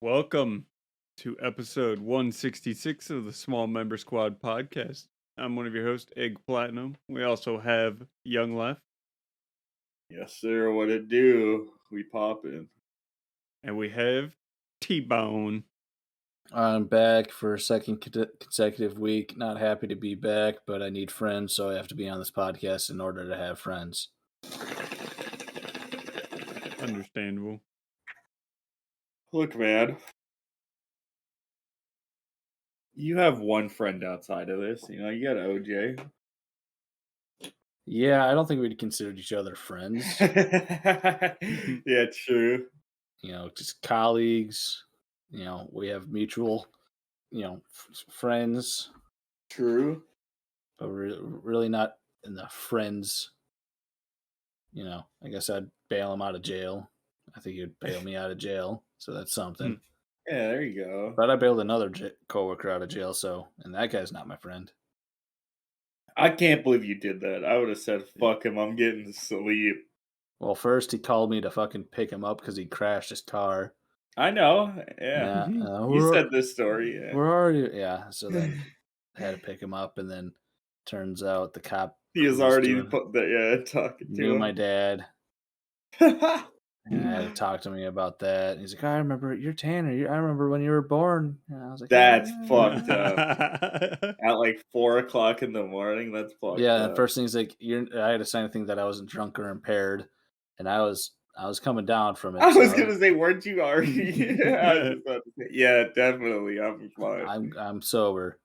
Welcome to episode 166 of the Small Member Squad podcast. I'm one of your hosts, Egg Platinum. We also have Young Left. Yes, sir. What it do? We poppin'. And we have TBone. I'm back for a second consecutive week. Not happy to be back, but I need friends, so I have to be on this podcast in order to have friends. Understandable. Look, man. You have one friend outside of this. You got OJ. Yeah, I don't think we'd considered each other friends. Yeah, true. Just colleagues. We have mutual, friends. True. But we're really not in the friends. I guess I'd bail him out of jail. I think he'd bail me out of jail, so that's something. Yeah, there you go. But I bailed another coworker out of jail, and that guy's not my friend. I can't believe you did that. I would have said, fuck him, I'm getting to sleep. Well, first he called me to fucking pick him up because he crashed his car. I know. Yeah. You said this story. Yeah. Where are you? Yeah. So then I had to pick him up, and then turns out the cop He was already talking to knew him. my dad. And I had to talk to me about that. And he's like, I remember you're Tanner. I remember when you were born. And I was like, That's fucked up. At like 4 o'clock in the morning, that's fucked up. Yeah, and first thing's like, I had to sign a thing that I wasn't drunk or impaired, and I was coming down from it. I was gonna say, weren't you already? Yeah, definitely. I'm fine. I'm sober.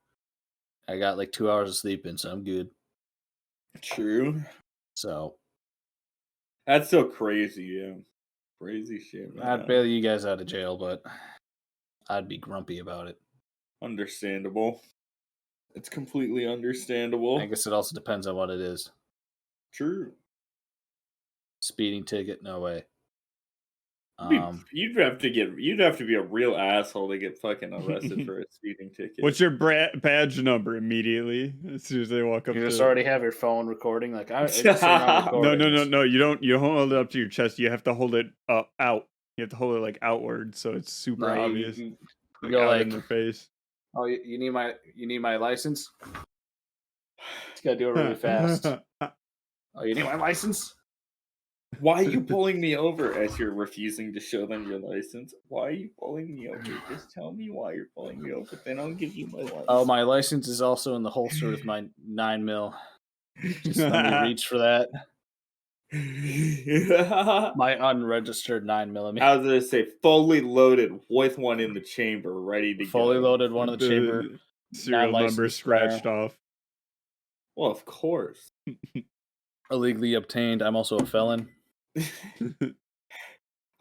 I got like 2 hours of sleep in, so I'm good. True. So that's so crazy, yeah. Crazy shit, man. I'd bail you guys out of jail, but I'd be grumpy about it. Understandable. It's completely understandable. I guess it also depends on what it is. True. Speeding ticket, no way. You'd have to be a real asshole to get fucking arrested for a speeding ticket. What's your badge number immediately? As soon as they walk up, you just already have your phone recording. Like No. You don't. You hold it up to your chest. You have to hold it out. You have to hold it like outward, so it's super obvious. You go like in their face. Oh, you need my license? Just gotta do it really fast. Oh, you need my license? Why are you pulling me over as you're refusing to show them your license? Why are you pulling me over? Just tell me why you're pulling me over. Then I'll give you my license. Oh, my license is also in the holster with my 9mm. Just let me reach for that. My unregistered 9mm. I was gonna say fully loaded with one in the chamber, ready to fully go. Loaded one in the chamber. Serial number scratched off. Well, of course. Illegally obtained. I'm also a felon.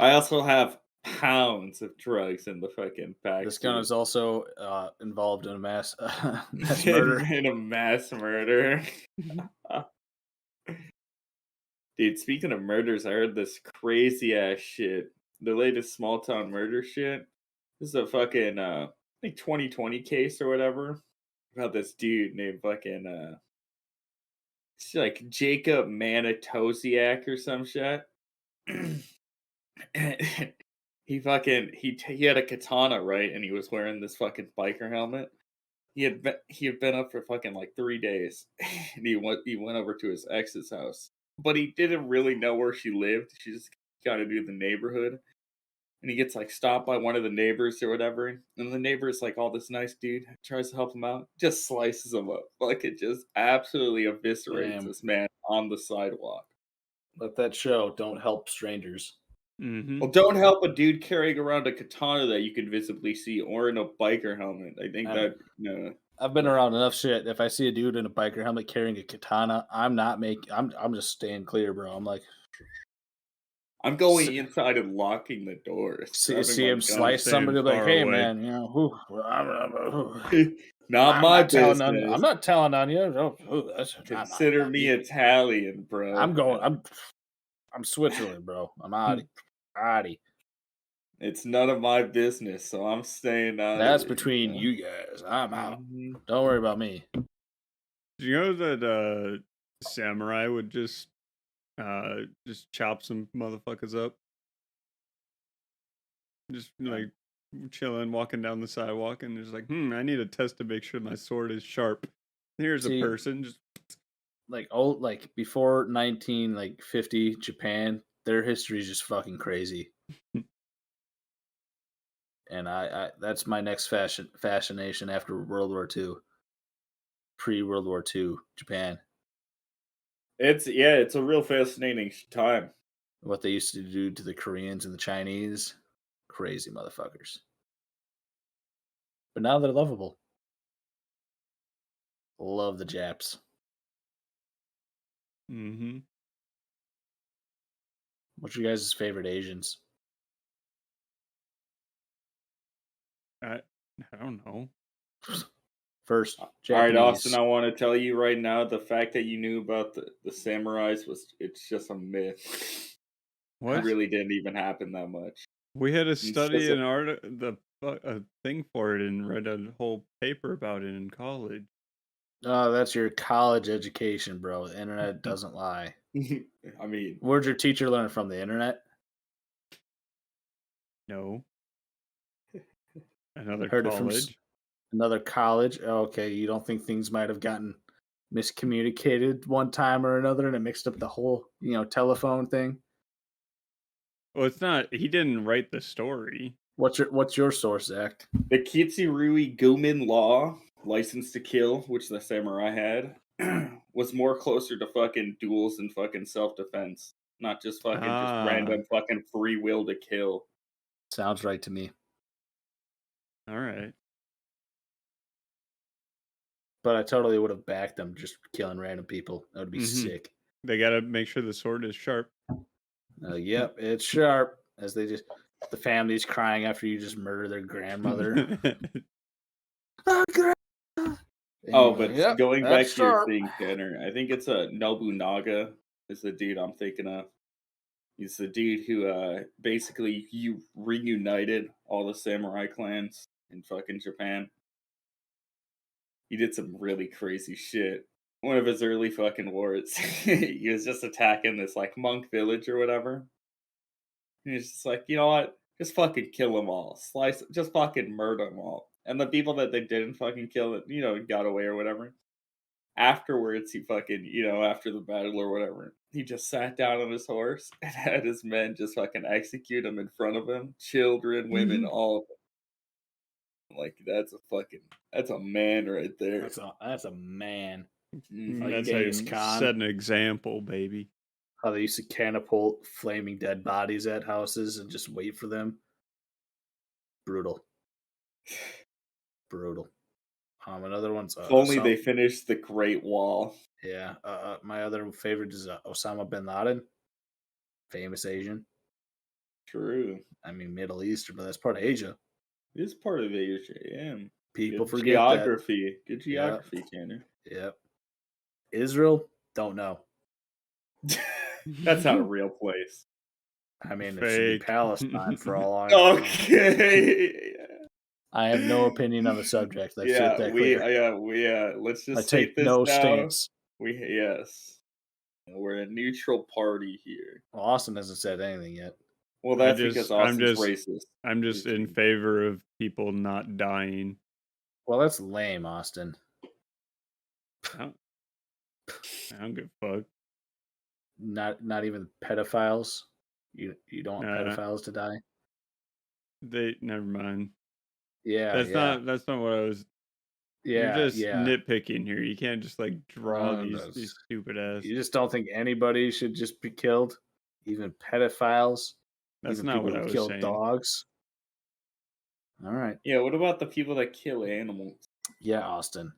I also have pounds of drugs in the fucking back. This gun is also involved in a mass murder. In a mass murder. Dude, speaking of murders, I heard this crazy ass shit. The latest small town murder shit. This is a fucking I think 2020 case or whatever. About this dude named fucking it's like Jacob Manitosiak or some shit. He had a katana, right? And he was wearing this fucking biker helmet. He had been up for fucking like 3 days, and he went over to his ex's house, but he didn't really know where she lived. She just got to do the neighborhood, and he gets like stopped by one of the neighbors or whatever, and the neighbor is like, all this nice dude, tries to help him out, just slices him up, like it just absolutely eviscerates this man on the sidewalk. Let that show. Don't help strangers. Mm-hmm. Well, don't help a dude carrying around a katana that you can visibly see, or in a biker helmet. I think I've been around enough shit. If I see a dude in a biker helmet carrying a katana, I'm just staying clear, bro. I'm like, I'm going inside and locking the doors. See him slice somebody, like, hey away. Man, not my business. I'm not telling on you. Consider me Italian, bro. I'm Switzerland, bro. I'm outie. It's none of my business, so I'm staying out. That's between you guys. I'm out. Don't worry about me. Do you know that samurai would just chop some motherfuckers up? Just like chilling, walking down the sidewalk, and there's like, I need a test to make sure my sword is sharp. Here's a See, person just like before 1950 Japan, their history is just fucking crazy. And I that's my next fascination after World War II, pre World War II Japan. It's a real fascinating time. What they used to do to the Koreans and the Chinese, crazy motherfuckers. But now they're lovable. Love the Japs. Mm-hmm. What's your guys' favorite Asians? I don't know. First, All right, Japanese. Austin, I want to tell you right now, the fact that you knew about the samurais it's just a myth. What? It really didn't even happen that much. We had to It's study just an art, a thing for it, and read a whole paper about it in college. Oh, that's your college education, bro. The internet doesn't lie. I mean, Where'd your teacher learn from? The internet? No. Another Heard it from college. another college. Oh, okay, you don't think things might have gotten miscommunicated one time or another, and it mixed up the whole, telephone thing? Well, it's not. He didn't write the story. What's your source, Zach? the Kitsurui Gumin law, license to kill, which the samurai had, was more closer to fucking duels and fucking self-defense, not just fucking just random fucking free will to kill. Sounds right to me. All right. But I totally would have backed them just killing random people. That would be sick. They got to make sure the sword is sharp. Yep, it's sharp. As the family's crying after you just murder their grandmother. Oh, but Yep, going back that's to your sharp. thing, Tanner, I think it's a Nobunaga is the dude I'm thinking of. He's the dude who basically you reunited all the samurai clans in fucking Japan. He did some really crazy shit. One of his early fucking wars, he was just attacking this like monk village or whatever. And he's just like, you know what? Just fucking kill them all. Just fucking murder them all. And the people that they didn't fucking kill, got away or whatever. Afterwards, he fucking, after the battle or whatever, he just sat down on his horse and had his men just fucking execute him in front of him. Children, women, all of them. Like, that's a man right there. That's a man. Mhm. That's Genghis how you Khan. set an example, baby. How they used to catapult flaming dead bodies at houses and just wait for them. Brutal. Another one's If only they finished the Great Wall. Yeah. My other favorite is Osama bin Laden. Famous Asian. True. I mean, Middle Eastern, but that's part of Asia. It is part of Asia, yeah. People Good forget geography. that. Good geography, Tanner. Yep. Israel, don't know. That's not a real place. I mean, it should be Fake. Palestine for all I know. Okay. I have no opinion on the subject. Let's get that clear. Let's I just take take this no now. stance. Yes. We're a neutral party here. Well, Austin hasn't said anything yet. Well, that's because Austin's racist. I'm just in favor of people not dying. Well, that's lame, Austin. I don't give a fuck. Not even pedophiles. You don't want pedophiles to die. Never mind. Yeah, that's not what I was. Yeah, You're just nitpicking here. You can't just like draw these stupid ass. You just don't think anybody should just be killed, even pedophiles. That's even not people what I who was kill saying. Dogs. All right. Yeah, what about the people that kill animals? Yeah, Austin.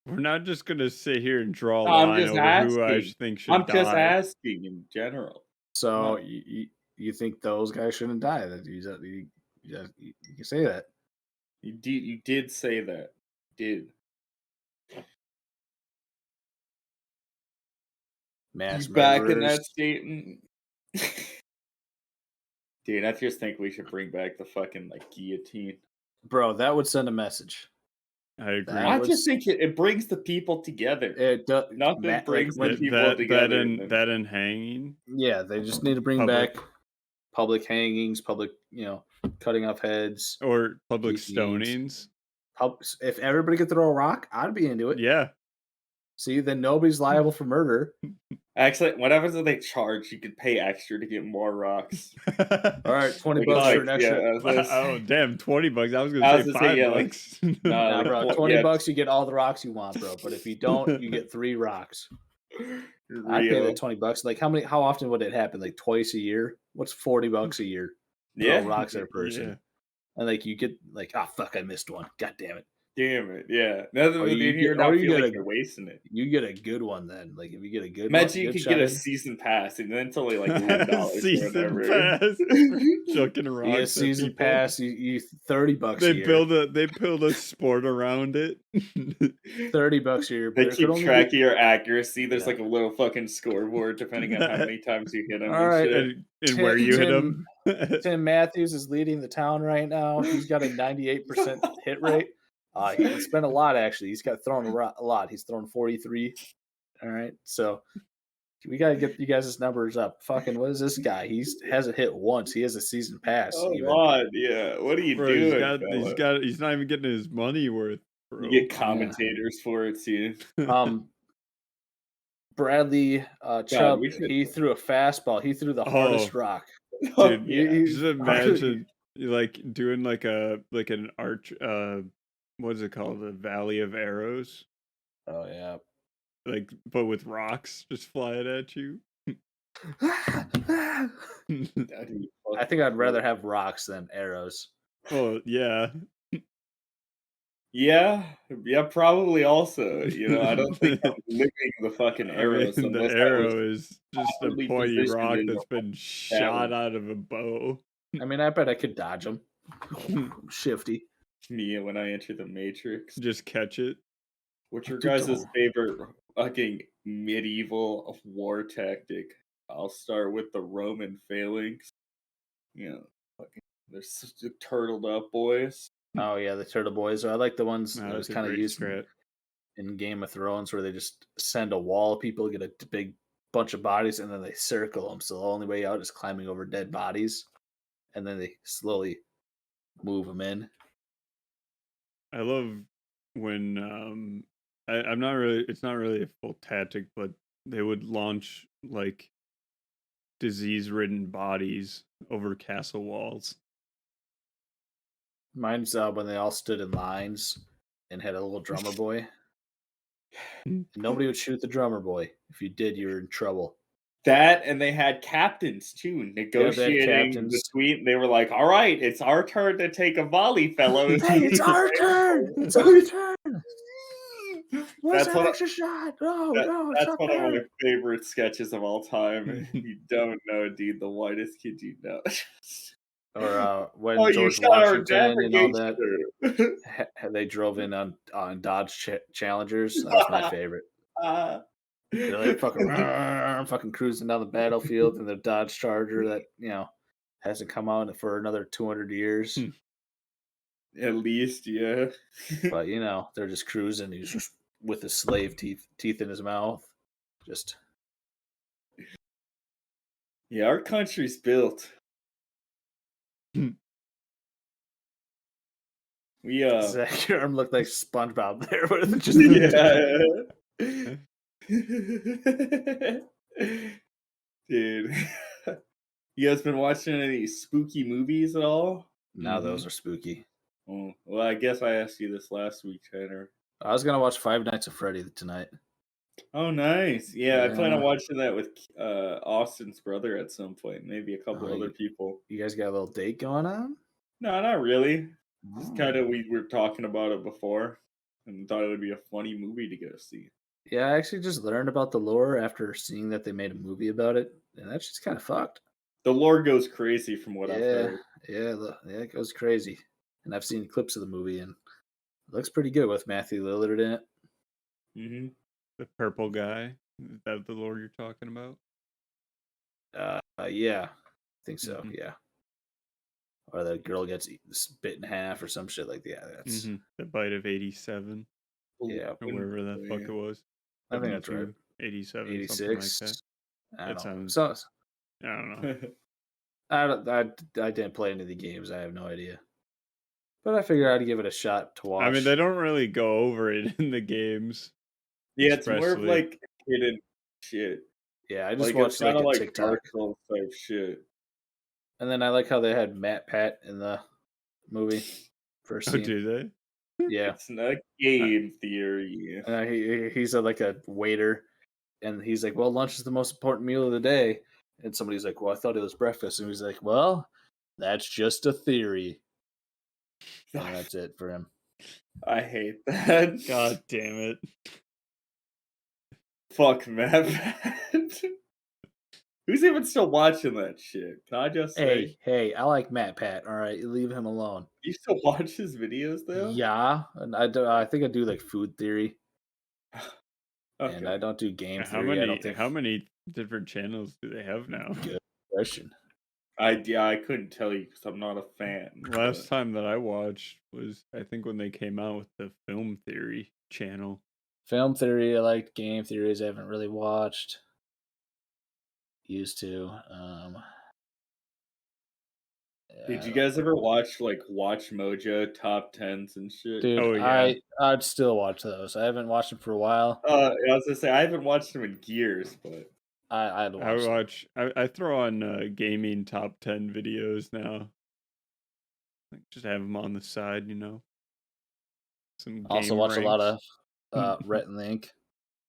We're not just gonna sit here and draw a line over who I think should die. I'm just asking in general. So you think those guys shouldn't die? That you can say that. You did say that. You did. Mass you back in murderers. that statement? Dude, I just think we should bring back the fucking like guillotine. Bro, that would send a message. I agree. I just think it brings the people together. It does. Nothing brings the people together. That and hanging. Yeah, they just need to bring back public hangings, public, cutting off heads, Or public guillotines. stonings. If everybody could throw a rock, I'd be into it. Yeah. See, then nobody's liable for murder. Actually, what happens if they charge? You could pay extra to get more rocks. All right, $20 Like, for like, an extra. yeah, I was gonna Oh, say- damn, $20. I was I gonna was say gonna say, yeah, like, $5. nah, Nah, like, bro, what- $20, you get all the rocks you want, bro. But if you don't, you get 3 rocks. I'd pay Real. that $20. Like, how often would it happen? Like twice a year? What's $40 a year? Yeah. Throw rocks at a person, Yeah. and like you get like, oh fuck, I missed one. God damn it! Damn it. Yeah. Nothing Or would you in here get- not or you feel get like a- you're wasting it. You get a good one then. Like if you get a good Imagine you good could shot get a in, season pass, and then it's only like $10 or Season whatever. pass for chucking you rocks get a at season people. pass. You $30 a They year. build a sport around it. $30 a year. They But it keep could only track be, of your accuracy. There's Yeah. like a little fucking scoreboard depending on how many times you hit them All and right. shit. and where you hit them. Tim Matthews is leading the town right now. He's got a 98% hit rate. He spent a lot actually. He's got thrown a lot. He's thrown 43. All right, so we gotta get you guys' numbers up. Fucking what is this guy? He hasn't hit once. He has a season pass. Oh even. God, yeah. What are you Bro, doing? he's not even getting his money worth, bro. You get commentators for it too. Bradley Chubb, we should- he threw a fastball. He threw the hardest rock. Dude, yeah. just imagine like doing like an arch what is it called? The Valley of Arrows. Oh yeah. Like but with rocks just flying at you. I think I'd rather have rocks than arrows. Oh yeah. Yeah, probably also. I don't think I'm living the fucking arrows. I mean, the unless I arrow was is just a properly pointy positioned rock in that's the been shot out of a bow. I mean, I bet I could dodge them. Shifty. me when I enter the Matrix. Just catch it. What's your guys' favorite fucking medieval war tactic? I'll start with the Roman phalanx. Fucking there's the turtled up boys. Oh yeah, the Turtle Boys. I like the ones No, that was that's a kind of great used strat. in Game of Thrones, where they just send a wall of people, get a big bunch of bodies, and then they circle them. So the only way out is climbing over dead bodies, and then they slowly move them in. I love when I'm not really it's not really a full tactic, but they would launch like disease-ridden bodies over castle walls. Mine's when they all stood in lines and had a little drummer boy. Nobody would shoot the drummer boy. If you did, you were in trouble. That and they had captains too, negotiating captains. between. They were like, "All right, it's our turn to take a volley, fellows." Hey, it's our turn! It's our turn! Where's That's that what I- extra shot? No, That- no, it's that's not one of my there. favorite sketches of all time. You don't know, dude. The whitest kid you know. Or when Oh, you George shot our Washington and all that, navigator. they drove in on Dodge Challengers. That was my favorite. They're like fucking cruising down the battlefield in their Dodge Charger that hasn't come out for another 200 years. At least, yeah. But they're just cruising. He's just with his slave teeth in his mouth. Just Yeah, our country's built. We Zach, your arm looked like SpongeBob there, but it's just Dude. You guys been watching any spooky movies at all? Now those are spooky. Oh, well, I guess I asked you this last week, Tanner. I was gonna watch Five Nights at Freddy tonight. Oh, nice. Yeah, I plan on Yeah. watching that with Austin's brother at some point. Maybe a couple Oh, other people. You guys got a little date going on? No, not really. Just Oh. kind of, we were talking about it before and thought it would be a funny movie to go see. Yeah, I actually just learned about the lore after seeing that they made a movie about it, and that's just kind of fucked. The lore goes crazy from what I've Yeah, heard. yeah, it goes crazy. And I've seen clips of the movie, and it looks pretty good with Matthew Lillard in it. Mm-hmm. The purple guy. Is that the lore you're talking about? Yeah, I think so. Mhm. Yeah, or the girl gets spit in half or some shit like that. Yeah, that's The bite of 87 yeah. or wherever the fuck it was. I think that's right. 87, something like 86. that. I That don't know. sounds- So I don't know. I didn't play any of the games. I have no idea. But I figured I'd give it a shot to I mean, they watch. don't really go over it in the games Yeah, it's more of expressly. like hidden shit. Yeah, I just Like it's watched kind like of a like TikTok. Dark Souls type shit. And then I like how they had Matt Pat in the movie first Oh, scene. do they? Yeah. It's not Uh, game theory. he's like a waiter, and he's like, "Well, lunch is the most important meal of the day." And somebody's like, "Well, I thought it was breakfast," and he's like, "Well, that's just a theory," and that's it for him. I hate that. God damn it. Fuck man. Who's even still watching that shit? Can I just say? Hey, I like Matt Pat. All right, leave him alone. You still watch his videos though? Yeah, and I think I do like food theory, and I Okay. don't do game How theory. I don't many think. how many different channels do they have now? Good question. I couldn't tell you because I'm not a fan. Last time that I watched was I think when they came out with the film theory channel. Film theory, I liked. Game theories, I haven't really watched. Used to. Did you Yeah, guys ever watch like Watch Mojo top tens and shit? dude, Oh yeah. I'd still watch those. I haven't watched them for a while. I was gonna say I haven't watched them in years, but I'd watch them. I throw on gaming top 10 videos now. Like just have them on the side, you know. Some Also game watch a lot ranks. of Rhett and Link.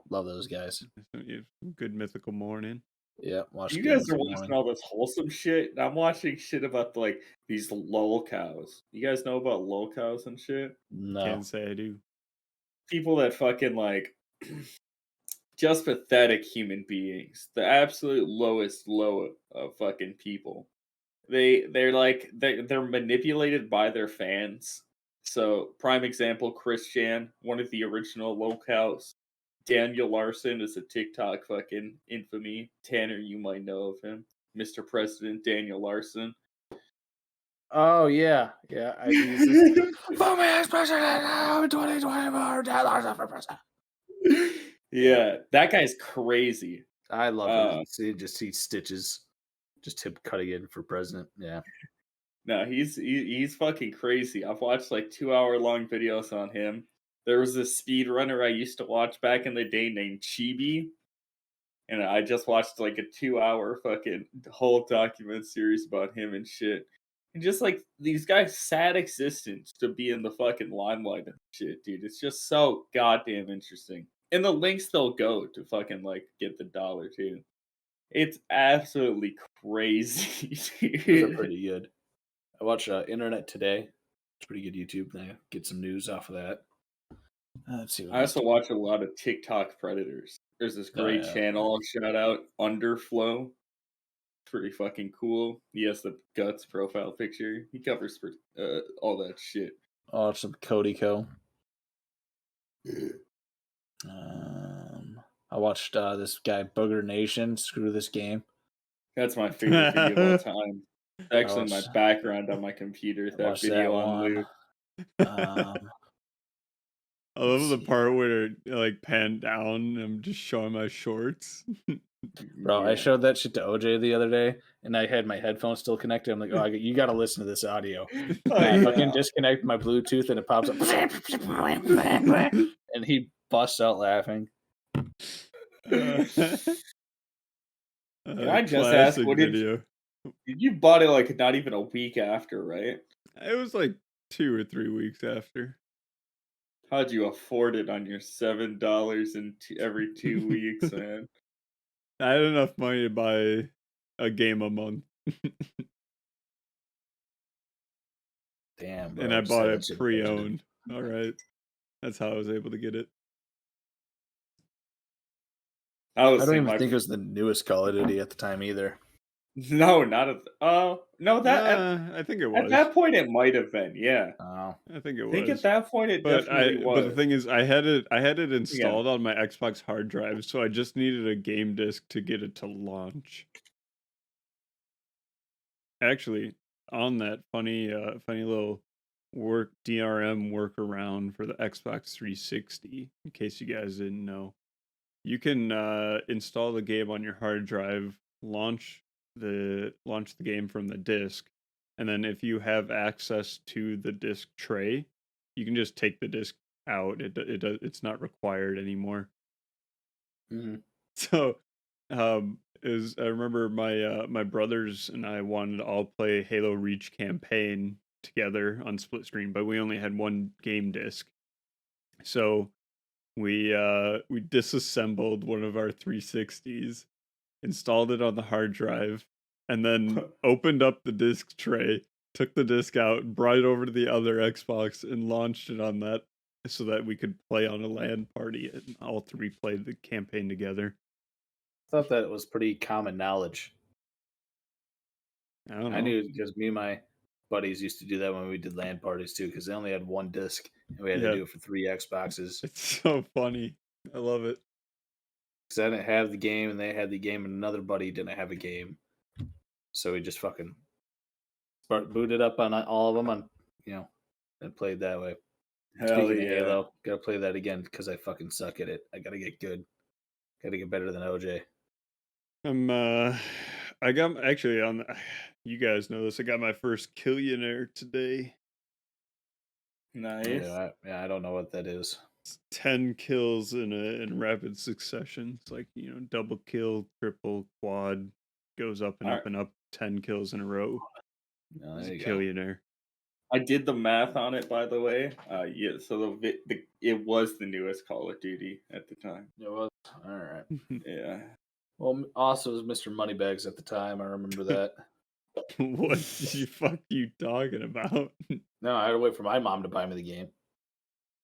Love those guys. Some good mythical morning. Yeah, watch you Good guys are Mythical watching Morning. all this wholesome shit. And I'm watching shit about like these lol cows. You guys know about lol cows and shit? No. Can't say I do. People that fucking like just pathetic human beings. The absolute lowest low of fucking people. They're manipulated by their fans. So prime example, Chris Chan, one of the original locals. Daniel Larson is a TikTok fucking infamy. Tanner, you might know of him. Mr. President Daniel Larson. Oh yeah, yeah. He's just vote me as president 2024. For president. Yeah, that guy's crazy. I love his. He stitches, just him cutting in for president. Yeah. No, he's fucking crazy. I've watched like 2 hour long videos on him. There was this speedrunner I used to watch back in the day named Chibi, and I just watched like a 2 hour fucking whole document series about him and shit. And just like these guys' sad existence to be in the fucking limelight and shit, dude. It's just so goddamn interesting. And the links they'll go to fucking like get the dollar too. It's absolutely crazy, Those are dude. pretty good. I watch Internet Today. It's pretty good YouTube. I get some news off of that. Let's see what I else. also watch a lot of TikTok predators. There's this Oh, great yeah. channel I'll shout out, Underflow. Pretty fucking cool. He has the guts profile picture. He covers for all that shit. I'll watch some Cody Co. I watched this guy Booger Nation. Screw this game. That's my favorite video of all time. Actually, my watched- background on my computer. That Watch video that on one. loop. I love Let's the see part where it, like pan down and I'm just showing my shorts. Bro, I Yeah. showed that shit to OJ the other day, and I had my headphones still connected. I'm like, oh, you got to listen to this audio. Oh, And I fucking yeah. disconnect my Bluetooth, and it pops up, and he busts out laughing. Can I just ask, Classic what did video. you bought it like not even a week after, right? It was like 2 or 3 weeks after. How'd you afford it on your $7 in every 2 weeks, man? I had enough money to buy a game a month. Damn, bro. And I just bought had it that shit budgeted. pre-owned. All right. That's how I was able to get it. I I was don't seeing even my think it was the newest Call of Duty at the time either. no, not at no that I think it at was. that point it might have been, yeah. Oh, I think it I think at was. that point it But definitely was. the thing is I had it installed on my Xbox hard drive, so I just needed a game disc to get it to launch. Actually, on that funny little DRM workaround for the Xbox 360, in case you guys didn't know. You can install the game on your hard drive, launch the game from the disc, and then if you have access to the disc tray, you can just take the disc out. It's not required anymore. Mhm. So, is I remember my brothers and I wanted to all play Halo Reach campaign together on split screen, but we only had one game disc. So we disassembled one of our 360s, installed it on the hard drive, and then opened up the disc tray, took the disc out, brought it over to the other Xbox, and launched it on that so that we could play on a LAN party and all three played the campaign together. Thought that was pretty common knowledge. I don't I know. knew because me and my buddies used to do that when we did LAN parties too, because they only had one disc and we had to Yeah, do it for 3 Xboxes. it's so funny. I love it. Because I didn't have the game and they had the game and another buddy didn't have a game. So we just fucking booted up on all of them and played that way. Hell Speaking of yeah. Halo, gotta play that again because I fucking suck at it. I gotta get good. Gotta get better than OJ. I got actually on you guys know this. I got my first Killionaire today. Nice. I don't know what that is. 10 kills in rapid succession. It's like, double kill, triple, quad, goes up and Alright. up and up, 10 kills in a row. Oh, It's there a you go. Killionaire. I did the math on it, by the way. Yeah, so it was the newest Call of Duty at the time. It was all right. Yeah. Well, also was Mr. Moneybags at the time. I remember that. What the fuck you talking about? No, I had to wait for my mom to buy me the game.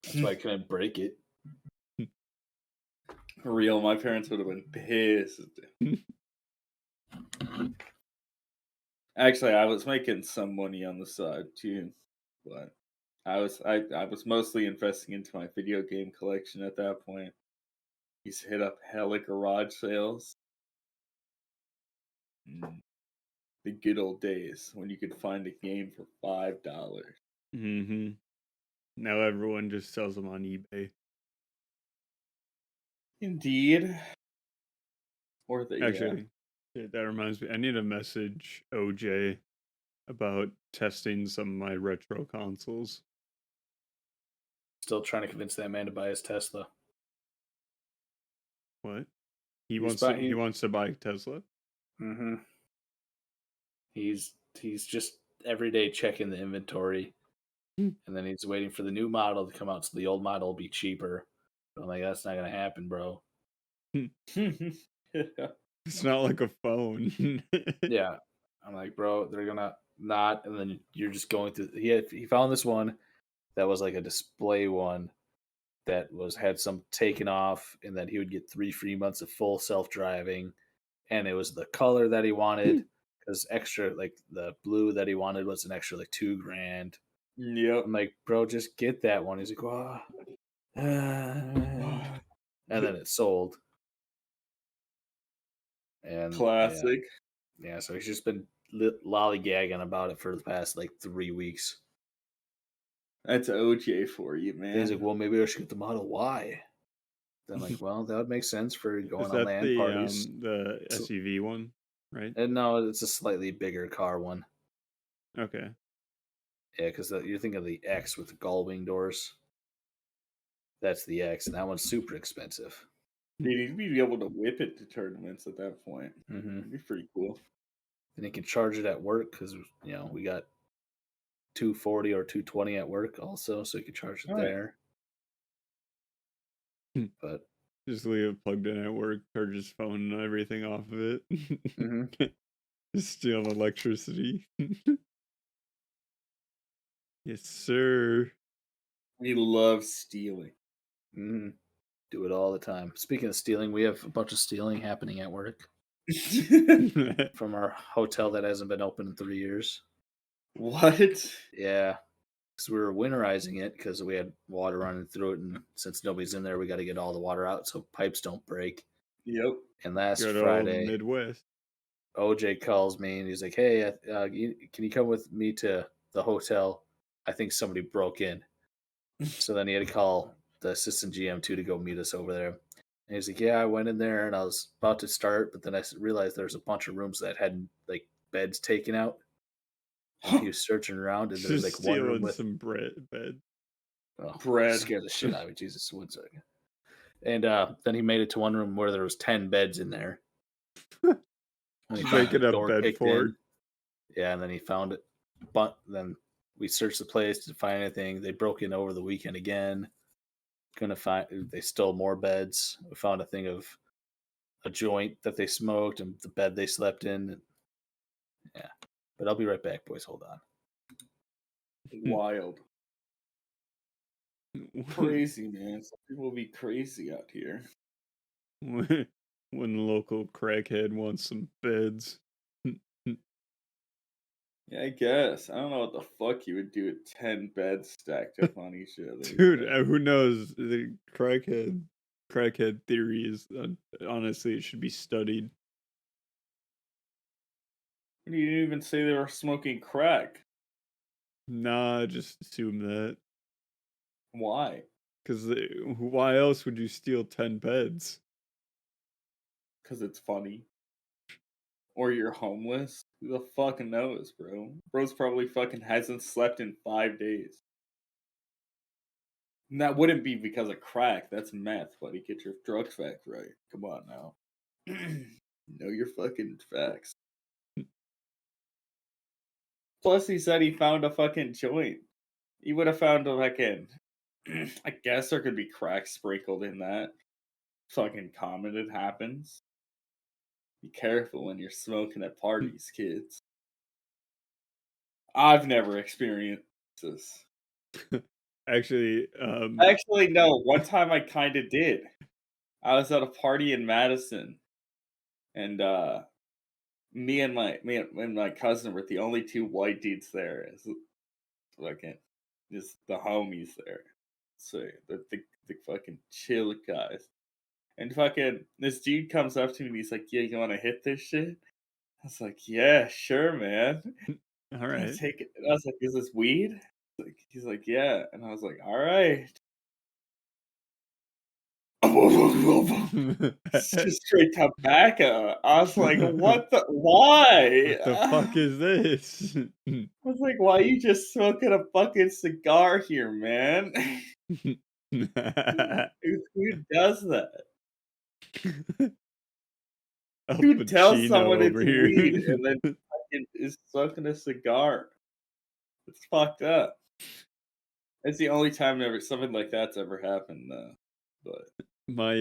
That's why I couldn't break it. For real, my parents would have been pissed. Actually, I was making some money on the side too, but I was mostly investing into my video game collection at that point. Used to hit up hella garage sales. The good old days when you could find a game for $5. Mm-hmm. Now everyone just sells them on eBay. Indeed. Or the Actually, that reminds me. I need to message OJ about testing some of my retro consoles. Still trying to convince that man to buy his Tesla. What? He He's wants to buy a Tesla? Mm-hmm. He's just every day checking the inventory, and then he's waiting for the new model to come out, so the old model will be cheaper. But I'm like, that's not gonna happen, bro. It's not like a phone. Yeah, I'm like, bro, they're gonna not, and then you're just going through. He found this one that was like a display one that had some taken off, and then he would get 3 free months of full self driving, and it was the color that he wanted because extra like the blue that he wanted was an extra like $2,000. Yep. I'm like, bro, just get that one. He's like, oh. And then it sold. And Classic. yeah, so he's just been lollygagging about it for the past like 3 weeks. That's OJ for you, And he's man. like, well, maybe I should get the Model Y. Then I'm like, well, that would make sense for going Is on that LAN parties. the SUV one, right? And no, it's a slightly bigger car one. Okay. Yeah, because you're thinking of the X with the gull wing doors. That's the X, and that one's super expensive. You'd be able to whip it to tournaments at that point. Mm-hmm. It'd be pretty cool. And you can charge it at work because we got 240 or 220 at work also, so you can charge it there. But just leave it plugged in at work, charge his phone and everything off of it. Just steal electricity. Yes, sir. He loves stealing. Mm-hmm. Do it all the time. Speaking of stealing, we have a bunch of stealing happening at work from our hotel that hasn't been open in 3 years. What? Yeah, because we were winterizing it because we had water running through it, and since nobody's in there, we got to get all the water out so pipes don't break. Yep. And last Good old Friday, Midwest. OJ calls me and he's like, "Hey, can you come with me to the hotel? I think somebody broke in." So then he had to call the assistant GM too to go meet us over there. And he's like, "Yeah, I went in there and I was about to start, but then realized there's a bunch of rooms that had like beds taken out." And he was searching around, and there's Just like one room stealing with some bed. oh, Bread. scare the shit out of me, Jesus, one second. And then he made it to one room where there was 10 beds in there, and he Just found making the a door bed kicked fort. in. Yeah, and then he found it. But then we searched the place to find anything. They broke in over the weekend again. Couldn't find. They stole more beds. We found a thing of a joint that they smoked and the bed they slept in. Yeah, but I'll be right back, boys. Hold on. Wild. Crazy, man. Some people be crazy out here. when the local crackhead wants some beds. Yeah, I guess. I don't know what the fuck you would do with 10 beds stacked up on each other. Dude, but- who knows? The crackhead theory is honestly, it should be studied. You didn't even say they were smoking crack. Nah, just assume that. Why? Because why else would you steal 10 beds? Because it's funny. Or you're homeless. Who the fuck knows, bro? Bro's probably fucking hasn't slept in 5 days. And that wouldn't be because of crack. That's meth, buddy. Get your drug fact right. Come on now. Know your fucking facts. Plus, he said he found a fucking joint. He would have found a fucking. I guess there could be crack sprinkled in that. Fucking common, it happens. Be careful when you're smoking at parties, kids. I've never experienced this. Actually, Actually, no. One time I kind of did. I was at a party in Madison, and me and my cousin were the only two white dudes there. It's fucking just the homies there. So the fucking chill guys. And fucking this dude comes up to me and he's like, "Yeah, you want to hit this shit?" I was like, "Yeah, sure, man." all I right. take it. I was like, "Is this weed?" He's like, "Yeah," and I was like, "All right." It's just straight tobacco. I was like, "What the? Why?" What the fuck is this? I was like, "Why you just smoking a fucking cigar here, man? Who does that? Al Who tells Pacino someone over it's weed here. and then fucking is smoking a cigar? It's fucked up." It's the only time ever something like that's ever happened, though. But my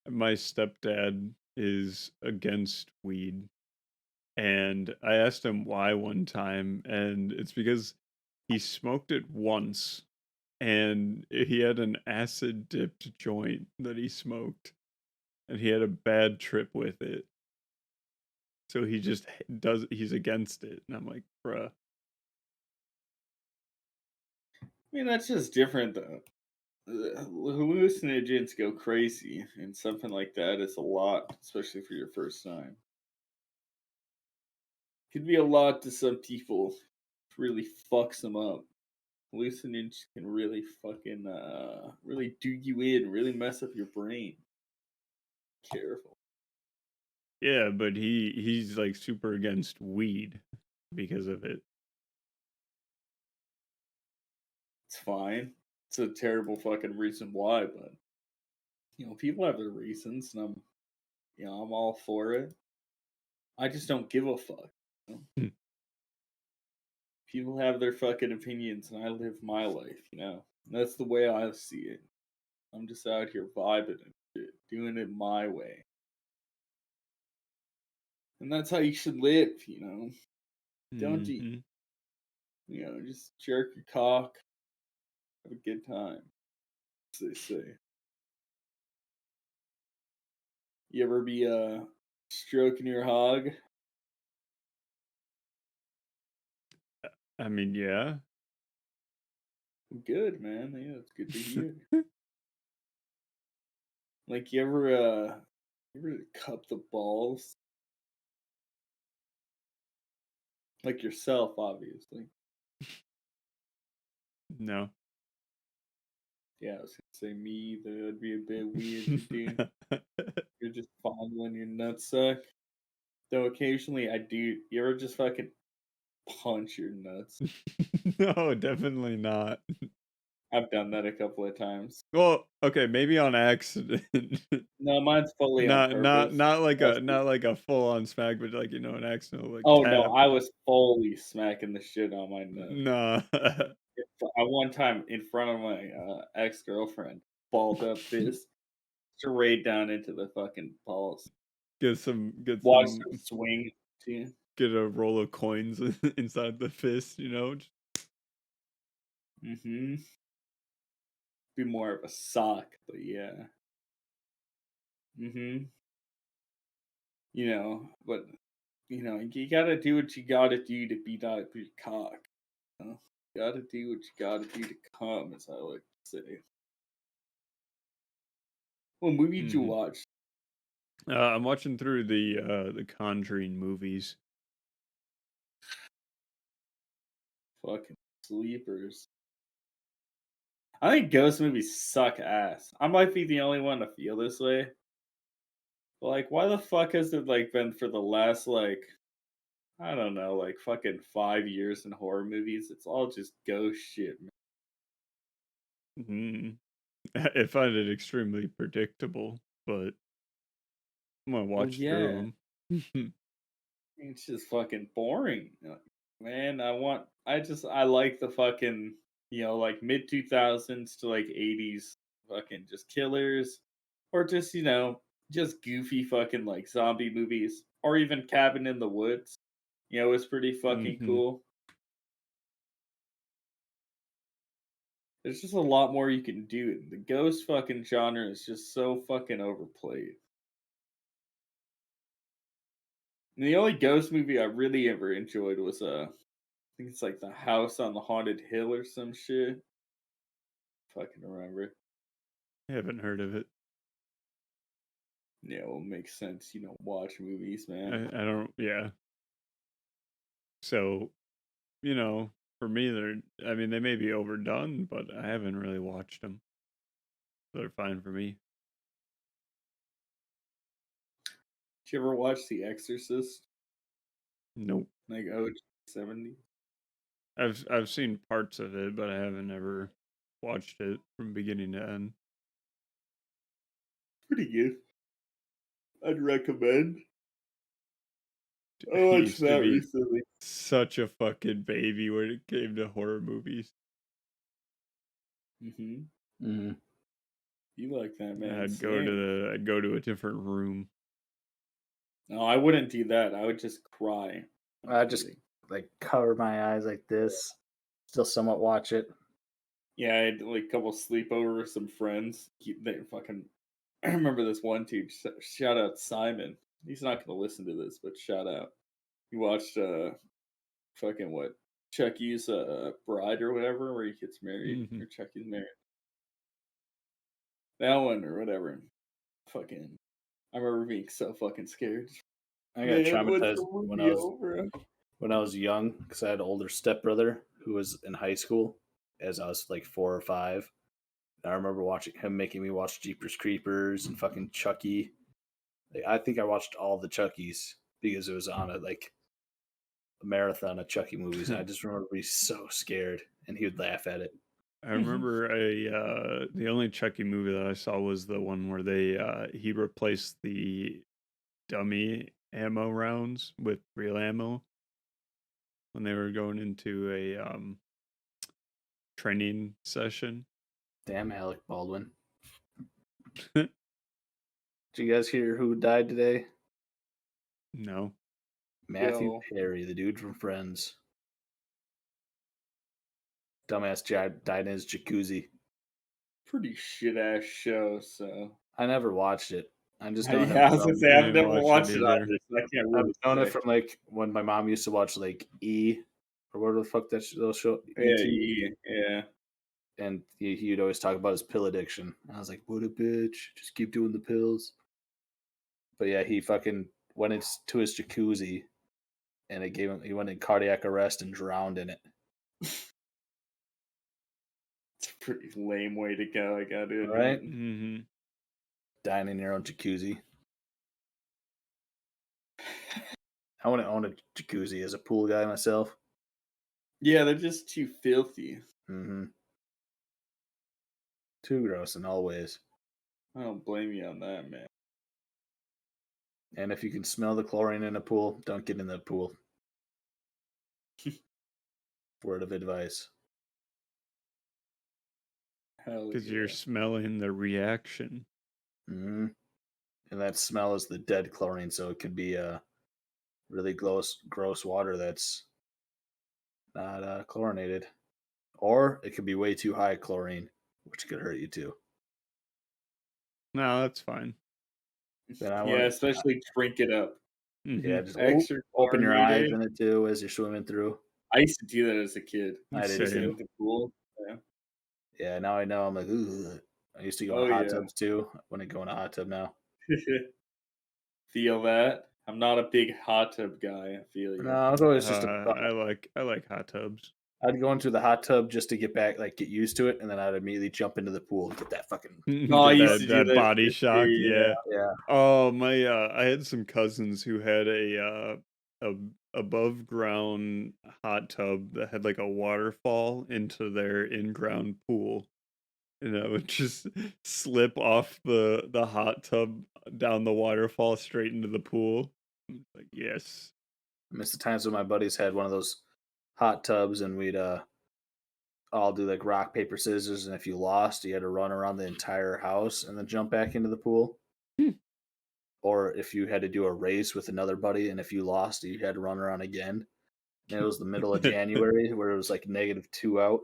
my stepdad is against weed, and I asked him why one time, and it's because he smoked it once, and he had an acid dipped joint that he smoked, and he had a bad trip with it. So he just he's against it. And I'm like, bruh. I mean, that's just different, though. Hallucinogens go crazy, and something like that is a lot, especially for your first time. Could be a lot to some people. Really fucks them up. Hallucinogens can really fucking really do you in, really mess up your brain. Careful. Yeah, but he's like super against weed because of it. It's fine. It's a terrible fucking reason why, but people have their reasons, and I'm all for it. I just don't give a fuck. You know? Hmm. People have their fucking opinions, and I live my life. That's the way I see it. I'm just out here vibing and shit, doing it my way. And that's how you should live. Don't Mhm. just jerk your cock, have a good time, as they say. You ever be stroking your hog? I mean, yeah. Good, man. Yeah, it's good to hear. Like you ever cup the balls? Like yourself, obviously. No. Yeah, I was gonna say me either. That'd be a bit weird to do. You're just fondling your nutsack. Though occasionally I do. You ever just fucking punch your nuts? No, definitely not. I've done that a couple of times. Well, okay, maybe on accident. No, mine's fully on Not purpose. not like Trust a me. not like a full on smack, but like an accidental like Oh no, tap. I was fully smacking the shit on my nut. Nah. I one time in front of my ex girlfriend, balled up fist straight down into the fucking balls. get some get Watched some her swing. Too. get a roll of coins inside the fist, you know? Mm-hmm. Be more of a sock, but yeah. Mm-hmm. But you gotta do what you gotta do to beat out your cock. You know? You gotta do what you gotta do to come, as I like to say. What movie did you Mhm. watch? I'm watching through the Conjuring movies. Fucking sleepers. I think ghost movies suck ass. I might be the only one to feel this way. But like, why the fuck has it like been for the last like I don't know, like fucking 5 years in horror movies? It's all just ghost shit, man. Mhm. I find it extremely predictable, but I'm gonna Well, watch yeah, through them. it's just fucking boring. Man, I like the fucking like mid 2000s to like 80s fucking just killers, or just just goofy fucking like zombie movies, or even Cabin in the Woods. It was pretty fucking Mhm. cool. There's just a lot more you can do. The ghost fucking genre is just so fucking overplayed. And the only ghost movie I really ever enjoyed was I think it's like The House on the Haunted Hill or some shit. Fucking remember. I haven't heard of it. Yeah, well, makes sense. You don't watch movies, man. I don't yeah. So, for me I mean they may be overdone, but I haven't really watched them. They're fine for me. Did you ever watch The Exorcist? Nope. Like OG 70? I've seen parts of it, but I haven't ever watched it from beginning to end. Pretty good. I'd recommend. I I watched used to that be recently. such a fucking baby when it came to horror movies. Hmm. Mm-hmm. You like that, man. I'd go to a different room. No, I wouldn't do that. I would just cry. I'm I just kidding. like cover my eyes like this, still somewhat watch it. Yeah, I had like a couple sleepover with some friends. They fucking. I remember this one dude. Shout out Simon. He's not gonna listen to this, but shout out. He watched fucking what Chucky's bride or whatever, where he gets married Hmm. or Chucky's married. That one or whatever. Fucking. I remember being so fucking scared. I got Man, what's traumatized the movie over? when I was young because I had an older stepbrother who was in high school as I was like 4 or 5. And I remember watching him making me watch Jeepers Creepers and fucking Chucky. Like, I think I watched all the Chuckies because it was on a marathon of Chucky movies. And I just remember being so scared, and he would laugh at it. I remember the only Chucky movie that I saw was the one where he replaced the dummy ammo rounds with real ammo when they were going into a training session. Damn, Alec Baldwin. Did you guys hear who died today? No. Matthew Yo, Perry, the dude from Friends. Dumbass died in his jacuzzi. pretty shit ass show. So I never watched it. I just know him yeah, I was gonna from. say I I've didn't never watch it watched it either. either, so I can't I've really known it say. from like when my mom used to watch like E, or what the fuck those show Yeah, ET, yeah. and he'd always talk about his pill addiction. I was like, what a bitch, just keep doing the pills. But yeah, he fucking went into his jacuzzi, and he went in cardiac arrest and drowned in it. It's pretty lame way to go. I gotta admit. Right? Mm-hmm. Dying in your own jacuzzi. I want to own a jacuzzi as a pool guy myself. Yeah, they're just too filthy. Mm-hmm. Too gross in all ways. I don't blame you on that, man. And if you can smell the chlorine in a pool, don't get in the pool. Word of advice. Hell Because yeah. you're smelling the reaction. Mm-hmm. And that smell is the dead chlorine, so it could be really gross water that's not chlorinated. Or it could be way too high chlorine, which could hurt you too. No, that's fine. Then I Yeah, want especially drink it up. Mm-hmm. yeah, just Extra open your eyes chlorinated. in it too as you're swimming through. I used to do that as a kid. I did Just Same. in too. the pool. Yeah. Yeah, now I know. I'm like, ooh. I used to go Oh, in hot yeah. tubs too. I wouldn't go in a hot tub now. Feel that? I'm not a big hot tub guy. I feel No, you. I was always I like hot tubs. I'd go into the hot tub just to get back, like get used to it, and then I'd immediately jump into the pool and get that fucking No, I Get used to do that that body shit shock, too, yeah. yeah. Oh my! I had some cousins who had a above ground hot tub that had like a waterfall into their in ground pool, and I would just slip off the hot tub down the waterfall straight into the pool. Like yes, I miss the times when my buddies had one of those hot tubs, and we'd all do like rock paper scissors, and if you lost, you had to run around the entire house and then jump back into the pool. Hmm. Or if you had to do a race with another buddy, and if you lost, you had to run around again. And it was the middle of January where it was like -2 out.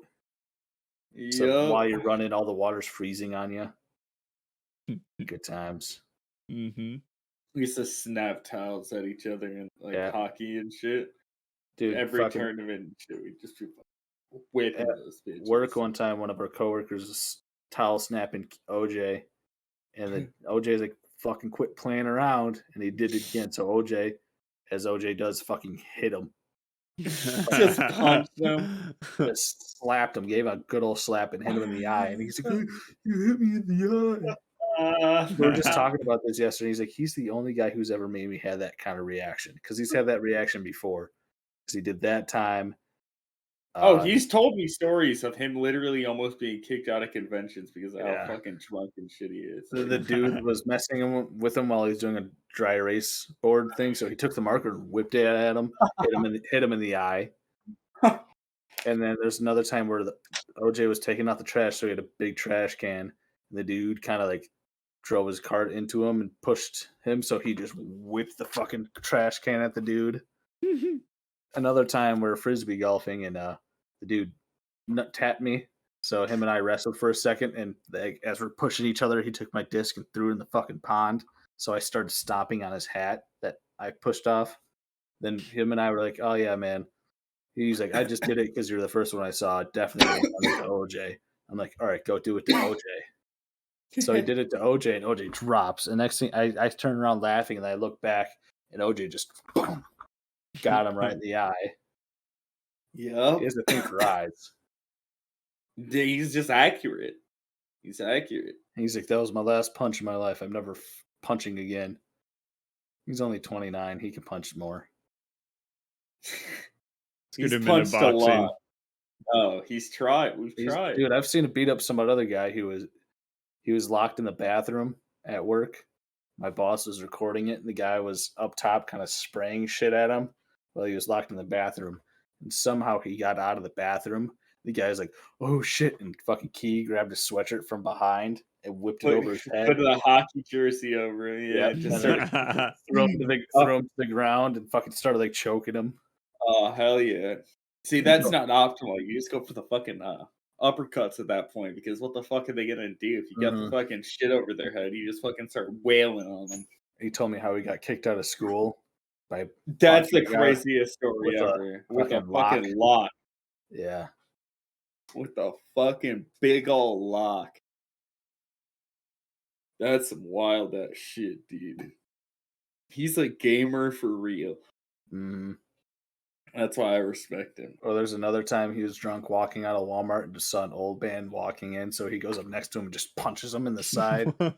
So Yup. while you're running, all the water's freezing on you. Good times. Mm-hmm. We used to snap towels at each other in like Yeah, hockey and shit. dude. Every Fucking tournament and shit, we'd just be at whipping those bitches. work one time, one of our coworkers was towel snapping OJ, and the OJ's like, "Fucking quit playing around," and he did it again. So OJ, as OJ does, fucking hit him, Just punch them. just slapped him, gave a good old slap, and hit him in the eye. And he's like, "You hit me in the eye." We were just talking about this yesterday. He's like, he's the only guy who's ever made me have that kind of reaction because he's had that reaction before. Because he did that time. Oh, Uh, he's told me stories of him literally almost being kicked out of conventions because of how yeah, fucking drunk and shit he is. the dude was messing with him while he was doing a dry erase board thing. So he took the marker and whipped it at him, hit him in the eye. And then there's another time where OJ was taking out the trash, so he had a big trash can, and the dude kind of like drove his cart into him and pushed him, so he just whipped the fucking trash can at the dude. Another time we're frisbee golfing, and the dude tapped me, so him and I wrestled for a second, and as we're pushing each other, he took my disc and threw it in the fucking pond. So I started stomping on his hat that I pushed off. Then him and I were like, "Oh yeah, man." He's like, "I just did it because you're the first one I saw. Definitely won't done it to OJ." I'm like, "All right, go do it to OJ." So he did it to OJ, and OJ drops. And next thing, I turn around laughing, and I look back, and OJ just boom, got him right in the eye. He Yep. has a thing for eyes. He's just accurate. He's accurate. He's like, "That was my last punch in my life. I'm never punching again." He's only 29. He can punch more. Let's He's get him into punched a boxing. lot. Oh, he's tried. We've tried. Dude, I've seen him beat up some other guy who was locked in the bathroom at work. My boss was recording it, and the guy was up top kind of spraying shit at him while he was locked in the bathroom. And somehow he got out of the bathroom. The guy's like, "Oh shit," and fucking Key grabbed his sweatshirt from behind and whipped it Put, over his head. put the hockey jersey over him. Yeah, Yep, just and start. threw him to the ground and fucking started like choking him. Oh, hell yeah. See, that's not optimal. You just go for the fucking uppercuts at that point because what the fuck are they gonna do if you got the fucking shit over their head? You just fucking start wailing on them. He told me how he got kicked out of school by That's the punching a guy craziest story with a ever. With a fucking fucking lock. Yeah. With the fucking big ol' lock. That's some wild ass shit, dude. He's a gamer for real. Mm. That's why I respect him. Or there's another time he was drunk walking out of Walmart and just saw an old man walking in, so he goes up next to him and just punches him in the side What?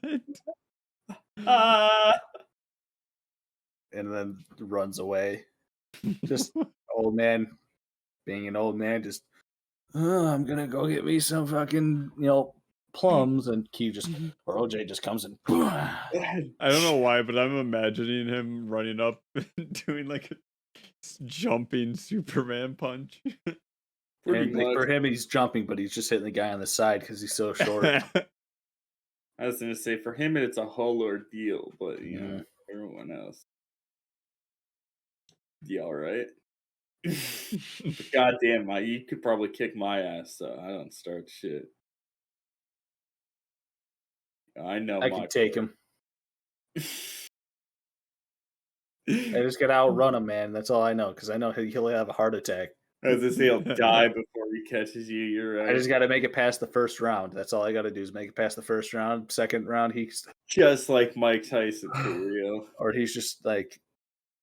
Ah, and then runs away. Just old man being an old man, just I'm gonna go get me some fucking plums, and or OJ just comes and I don't know why, but I'm imagining him running up and doing like a jumping Superman punch. pretty and like, much. for him he's jumping, but he's just hitting the guy on the side because he's so short. I was gonna say for him it's a whole ordeal, but Yeah. everyone else. You all right? But goddamn, you could probably kick my ass, so I don't start shit. I know I my could take him. I just gotta outrun him, man. That's all I know, because I know he'll have a heart attack. As I say, he'll die before he catches you. You're right. I just gotta make it past the first round. That's all I gotta do is make it past the first round. Second round, he's Just like Mike Tyson for real. or he's just like,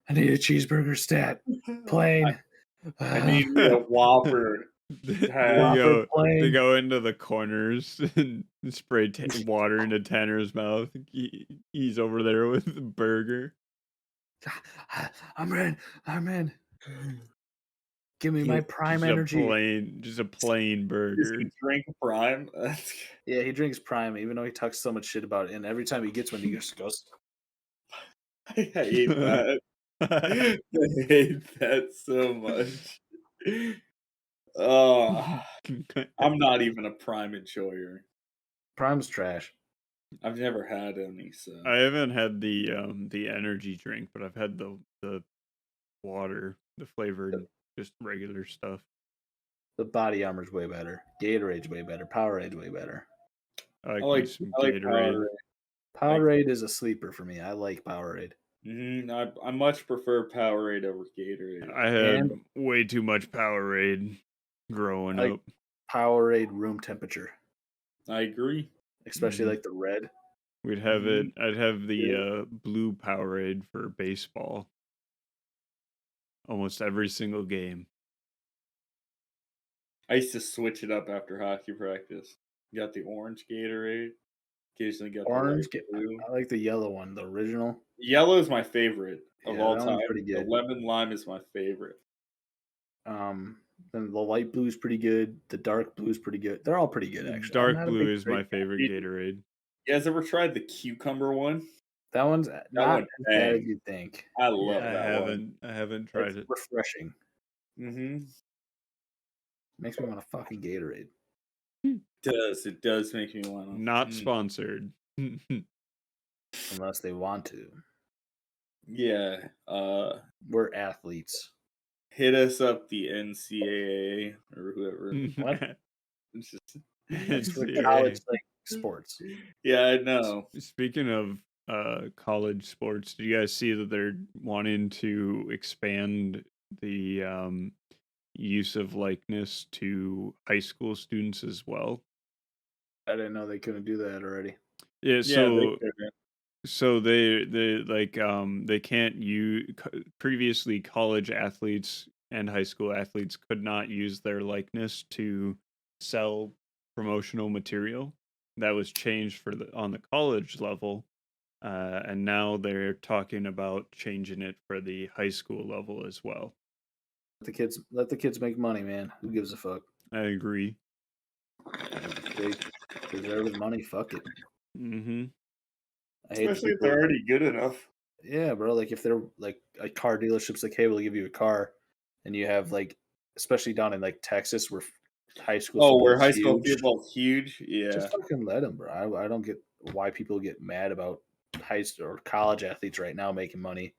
I need a cheeseburger stat. Plain. I need me a Whopper. They Whopper plain. go into the corners and spray water into Tanner's mouth. He's over there with the burger. I'm in. Give me my prime Just energy. Just a plain Does burger. he drink Prime? Yeah, he drinks prime, even though he talks so much shit about it. And every time he gets one, he just goes, I hate that. I hate that so much. Oh, I'm not even a Prime enjoyer. Prime's trash. I've never had any, so I haven't had the energy drink, but I've had the water, the flavored, just regular stuff. The Body Armor's way better. Gatorade's way better. Powerade's way better. I like, I like Gatorade. Powerade is a sleeper for me. I like Powerade. I much prefer Powerade over Gatorade. I had way too much Powerade growing I like up. Powerade room temperature, I agree. especially like the red. We'd have it. I'd have the blue Powerade for baseball. Almost every single game. I used to switch it up after hockey practice. Got the orange Gatorade. Occasionally got Orange. the light blue. I like the yellow one, the original. Yellow is my favorite of Yeah, all that time. one's pretty The good. lemon lime is my favorite. Then the light blue is pretty good. The dark blue is pretty good. They're all pretty good, actually. Dark blue is my favorite Gatorade. You guys ever tried the cucumber one? That one's not as bad as you think. I love that one. I haven't tried it. Refreshing. Mm-hmm. Makes me want a fucking Gatorade. It does make me want to. Not sponsored. Unless they want to. Yeah. We're athletes. Hit us up, the NCAA or whoever. What? It's just It's for college sports. Yeah, I know. Speaking of college sports, do you guys see that they're wanting to expand the use of likeness to high school students as well? I didn't know they couldn't do that already. Yeah, so they can't use previously college athletes and high school athletes could not use their likeness to sell promotional material. That was changed on the college level, and now they're talking about changing it for the high school level as well. Let the kids make money, man. Who gives a fuck? I agree. They deserve the money. Fuck it. Mm-hmm. especially if they're already good enough. Yeah, bro. Like if they're like a car dealership's like, hey, we'll give you a car, and you have like, especially down in like Texas where high school. Oh, where high school football's huge. Yeah, just fucking let them, bro. I don't get why people get mad about high school or college athletes right now making money.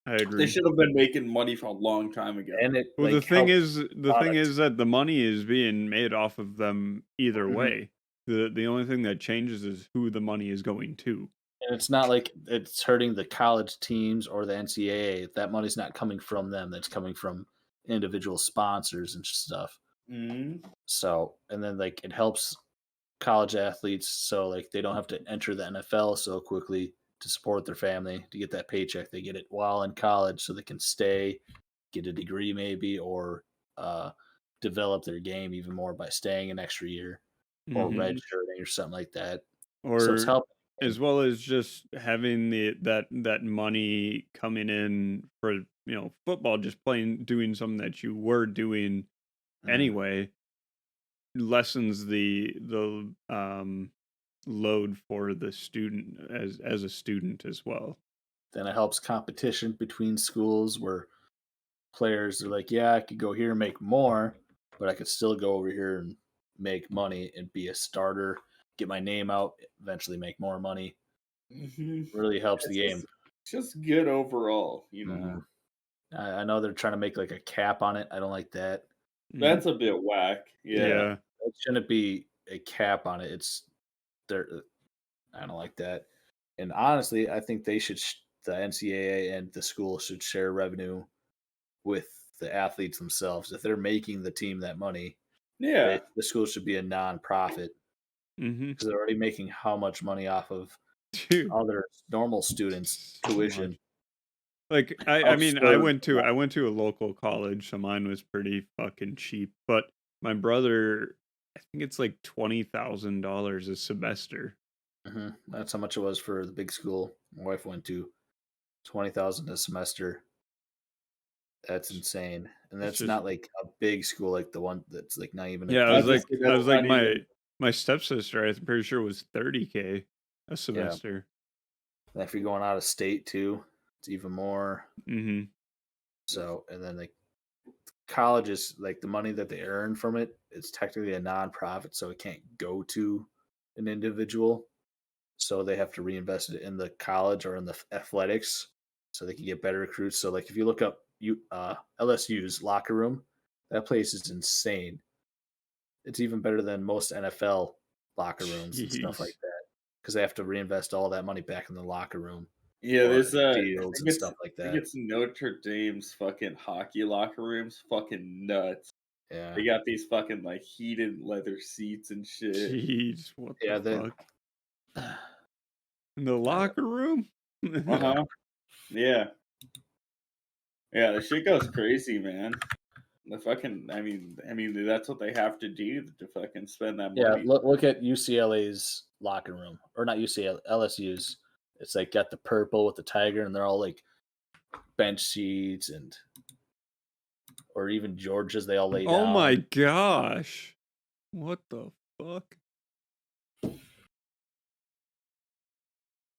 I agree. They should have been making money from a long time ago. And it, well, the thing is that the money is being made off of them either way. The only thing that changes is who the money is going to. And it's not like it's hurting the college teams or the NCAA. That money's not coming from them. That's coming from individual sponsors and stuff. Mm-hmm. So, and then like it helps college athletes, so like they don't have to enter the NFL so quickly to support their family to get that paycheck. They get it while in college, so they can stay get a degree maybe, or develop their game even more by staying an extra year or Hmm. redshirting or something like that. So it's Or helping. as well as just having that money coming in for football, just playing, doing something that you were doing Mm. anyway, lessens the load for the student as a student as well. Then it helps competition between schools where players are like, yeah, I could go here and make more, but I could still go over here and make money and be a starter, get my name out, eventually make more money. Hmm. Really helps the It's game. just good overall, Mhm. I know they're trying to make like a cap on it. I don't like that. Mm, That's a bit whack. Yeah. yeah. It shouldn't be a cap on it. It's there. I don't like that. And honestly, I think they should. The NCAA and the school should share revenue with the athletes themselves. If they're making the team that money, Yeah. the school should be a non-profit Hmm. because they're already making how much money off of Dude, other normal students' so much. tuition. Like I mean, I Absurd. went to I went to a local college, so mine was pretty fucking cheap. But my brother, I think it's like $20,000 a semester. That's how much it was for the big school my wife went to. 20,000 a semester. That's It's, insane. And it's that's just not like a big school like the one that's like not even a yeah. I was just decent. say I that's was like not even. my stepsister. I'm pretty sure was 30K a Yeah. semester. And if you're going out of state too, it's even more. Hmm. So, and then like colleges, like the money that they earn from it, it's technically a nonprofit, so it can't go to an individual. So they have to reinvest it in the college or in the athletics, so they can get better recruits. So like if you look up LSU's locker room, that place is insane. It's even better than most NFL locker rooms and stuff like Jeez. that because they have to reinvest all that money back in the locker room Yeah, or there's a. I fields think and it's. stuff like I think that. it's Notre Dame's fucking hockey locker rooms. Fucking nuts. Yeah, They got these fucking like heated leather seats and shit. Jeez. What the yeah. That fuck? In the I locker room? Uh yeah, huh. Yeah. Yeah. The shit goes crazy, man. The fucking. I mean, that's what they have to do to fucking spend that yeah. money. Look at UCLA's locker room, or not UCLA, LSU's. It's like got the purple with the tiger, and they're all like bench seats, and or even Georgia's. They all lay Oh my down. gosh. What the fuck?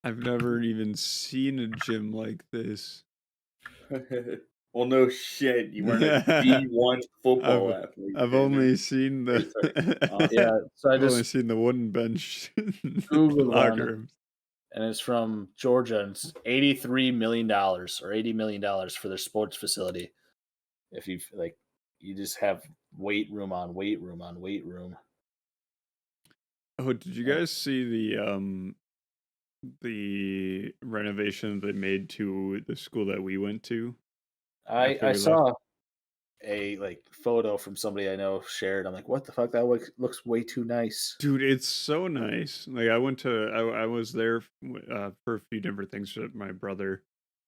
I've never even seen a gym like this. Well, no shit. You weren't a I've D1 football athlete, I've Tanner. only seen Or sorry. Yeah. So I I've only just seen the wooden bench Googled locker one, rooms. and it's from Georgia, and it's $83 million or $80 million for their sports facility. If you like, you just have weight room on weight room on weight room. Oh, did you guys see the renovation they made to the school that we went to after I we left? saw a like photo from somebody I know shared. I'm like, what the fuck? That looks way too nice. Dude, it's so nice. Like I was there for a few different things with my brother,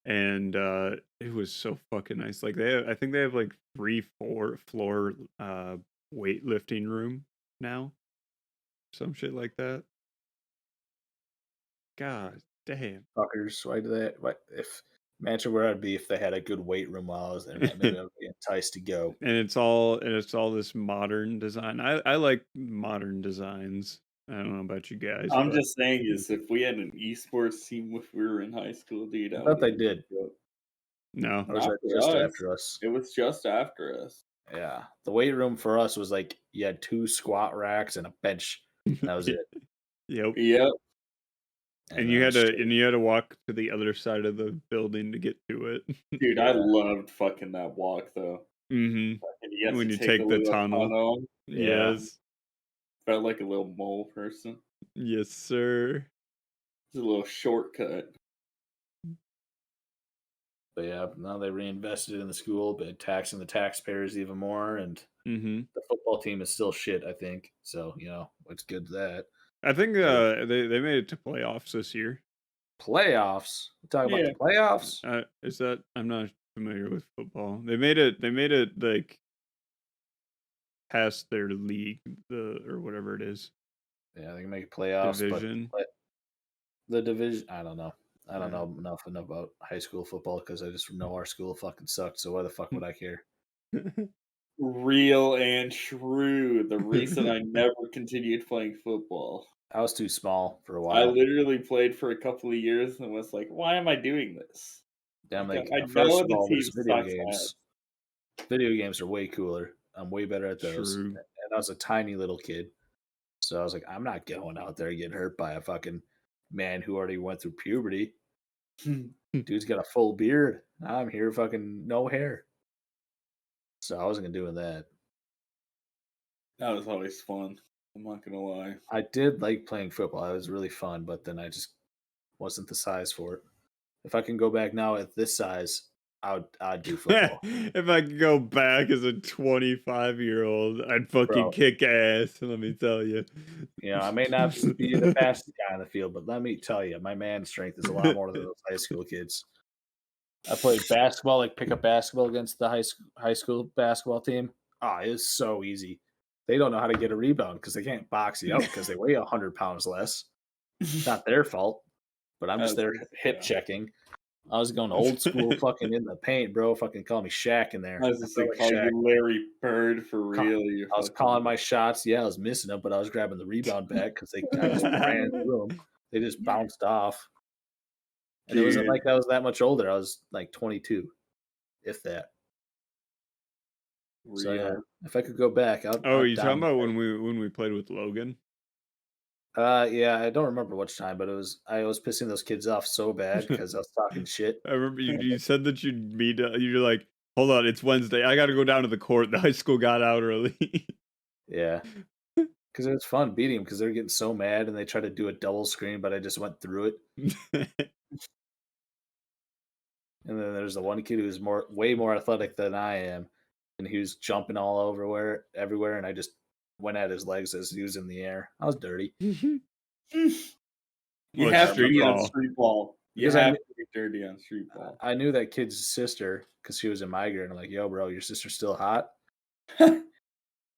and it was so fucking nice. Like I think they have like 3 4 floor weightlifting room now, some shit like that. God damn. Fuckers, why do they? Why, if imagine where I'd be if they had a good weight room while I was there. Maybe I'd be enticed to go. And it's all this modern design. I like modern designs. I don't know about you guys, I'm but just saying is if we had an esports team if we were in high school, dude, I I thought would they have been did, dope. no. or was Not that for just us. after us? It was just after us. Yeah, the weight room for us was like you had 2 squat racks and a bench. And that was it. Yep. Yep. And And then you a had to straight. and you had to walk to the other side of the building to get to it. Dude, I Yeah, loved fucking that walk though. Mhm. And you got to When you take the take the little tunnel. tunnel. Yeah. Yes. Felt like a little mole person. Yes, sir. It's a little shortcut. but yeah, now they reinvested in the school, but taxing the taxpayers even more, and Mhm. the football team is still shit. I think so. What's good to that? I think But they made it to playoffs this year. playoffs. We talk about Yeah. the playoffs. Is that I'm not familiar with football. They made it like past their league, or whatever it is, Yeah, they can make playoffs, division. but the division, I don't know. I don't Yeah. know enough about high school football because I just know our school fucking sucked. So why the fuck would I care? Real and true. The reason I never continued playing football. I was too small for a I while. literally played for a couple of years and was like, why am I doing this? I'm Like, like, I first know of the all, team there's video sucks games. ass. Video games are way cooler. I'm way better at those. True. And I was a tiny little kid. So I was like, I'm not going out there getting hurt by a fucking man who already went through puberty. Dude's got a full beard. I'm here fucking no hair. So I wasn't doing that. That was always fun. I'm not gonna lie. I did like playing football. It was really fun, but then I just wasn't the size for it. If I can go back now at this size, I'd do football. If I could go back as a 25-year-old, I'd fucking Bro. kick ass. Let me tell you. You know, I may not be the fastest guy on the field, but let me tell you, my man strength is a lot more than those high school kids. I played basketball, like pickup basketball against the high school basketball team. Oh, it was so easy. They don't know how to get a rebound because they can't box you out because they weigh 100 pounds less. It's not their fault, but I'm just there hip checking. I was going old school fucking in the paint, bro. Fucking call me Shaq in there. I was just like, Shaq. call you Larry Bird for real. I was calling my shots. Yeah, I was missing them, but I was grabbing the rebound back because I just ran through them. They just bounced off. And it wasn't like I was that much older. I was like 22, if that. So yeah, if I could go back, Oh, you talking about when we played with Logan? Yeah, I don't remember which time, but I was pissing those kids off so bad because I was talking shit. I remember you said that you'd meet. You're like, hold on, it's Wednesday. I got to go down to the court. The high school got out early. Yeah, because it was fun beating them because they're getting so mad and they try to do a double screen, but I just went through it. And then there's the one kid who's way more athletic than I am, and he was jumping all everywhere, and I just went at his legs as he was in the air. I was dirty. You have to be on street ball. You have to be dirty on street ball. I knew that kid's sister because she was a migrant. I'm like, yo, bro, your sister's still hot?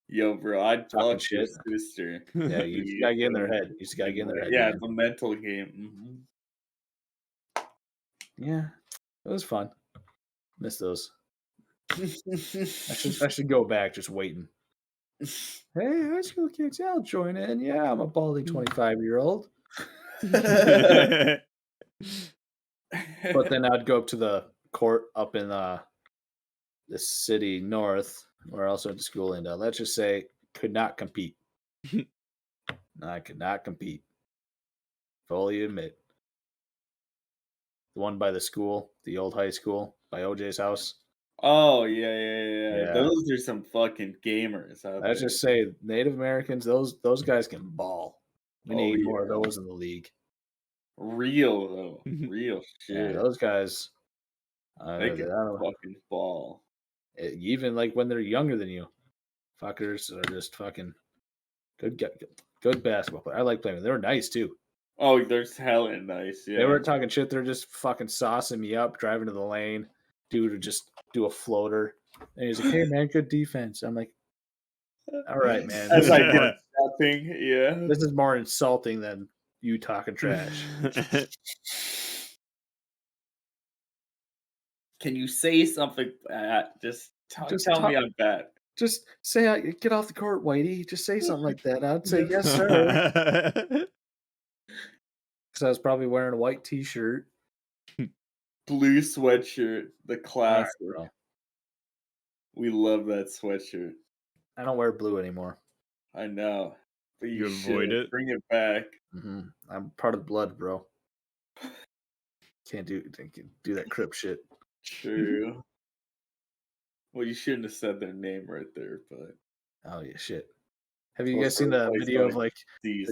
Yo, bro, I'd talk shit. your sister. Yeah, you just gotta get in their head. You just gotta get in their head. Yeah, man. it's a mental game. Yeah, it was fun. Miss those. I should go back just waiting. Hey, high school kids, yeah, I'll join in. Yeah, I'm a balding 25-year-old. But then I'd go up to the court up in the city north, where I also went to school, and let's just say could not compete. I could not compete. Fully admit. The one by the school, the old high school, by OJ's house. Oh, yeah. Those are some fucking gamers out there. Let's just say Native Americans, those guys can ball. We need more of those in the league. Real, though. Real shit. Yeah, those guys. They can fucking ball. Even like when they're younger than you. Fuckers are just fucking good basketball player. I like playing with them. They were nice, too. Oh, they're hella nice, yeah. They weren't talking shit. They're just fucking saucing me up, driving to the lane. Dude would just do a floater. And he's like, hey, man, good defense. I'm like, all right, man. As I get something, yeah. This is more insulting than you talking trash. Can you say something bad? Just tell me I'm bad. Just say, get off the court, Whitey. Just say something like that. I'd say, yes, sir. Because I was probably wearing a white t-shirt. Blue sweatshirt, the classic. Right, we love that sweatshirt. I don't wear blue anymore. I know. But you avoid it? Bring it back. Mm-hmm. I'm part of the blood, bro. Can't do that Crip shit. True. Well, you shouldn't have said their name right there, but oh yeah, shit. Have you guys seen the video of like the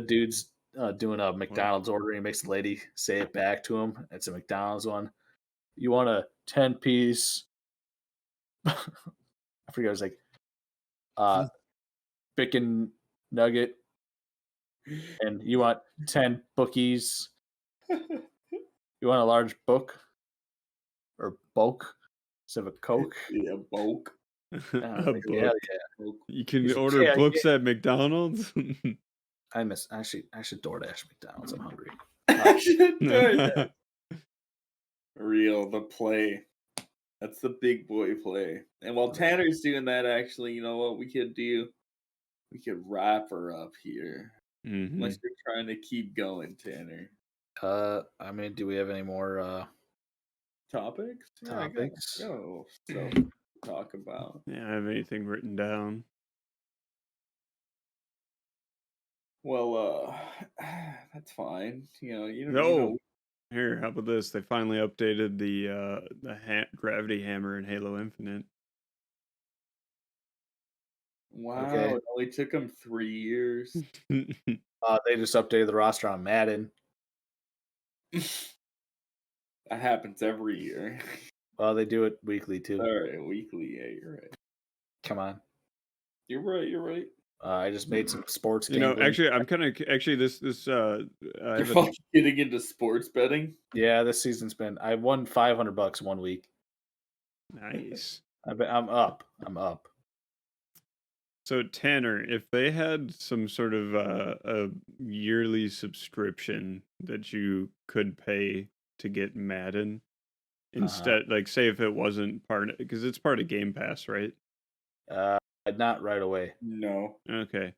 dudes doing a McDonald's order and he makes the lady say it back to him? It's a McDonald's one. You want a 10-piece? I forget. It was like chicken nugget, and you want 10 bookies. You want a large book? or bulk instead of a Coke. Yeah, bulk. A Hell book. yeah. Bulk. You can He's like, order "Yeah, books at McDonald's. I should DoorDash McDonald's. I'm hungry. I should do it. Real, the play. That's the big boy play. And while Tanner's doing that, actually, you know what we could do? We could wrap her up here. Unless you're trying to keep going, Tanner. I mean, do we have any more Topics? Yeah, topics? I got a little stuff to talk about. Yeah, I have anything written down. Well, that's fine. You No. know. Here, how about this? They finally updated the gravity hammer in Halo Infinite. Wow, Okay. it only took them 3 years. They just updated the roster on Madden. That happens every year. Well, they do it weekly too. All right, weekly. Yeah, you're right. Come on. You're right. I just made some sports You know, gambling. actually, I'm kind of this. I You're have a, fucking getting into sports betting. Yeah, this season's been. I won $500 one week. nice. I'm up. I'm up. So Tanner, if they had some sort of a yearly subscription that you could pay to get Madden instead, like say if it wasn't part, because it's part of Game Pass, right? Not right away. No. Okay.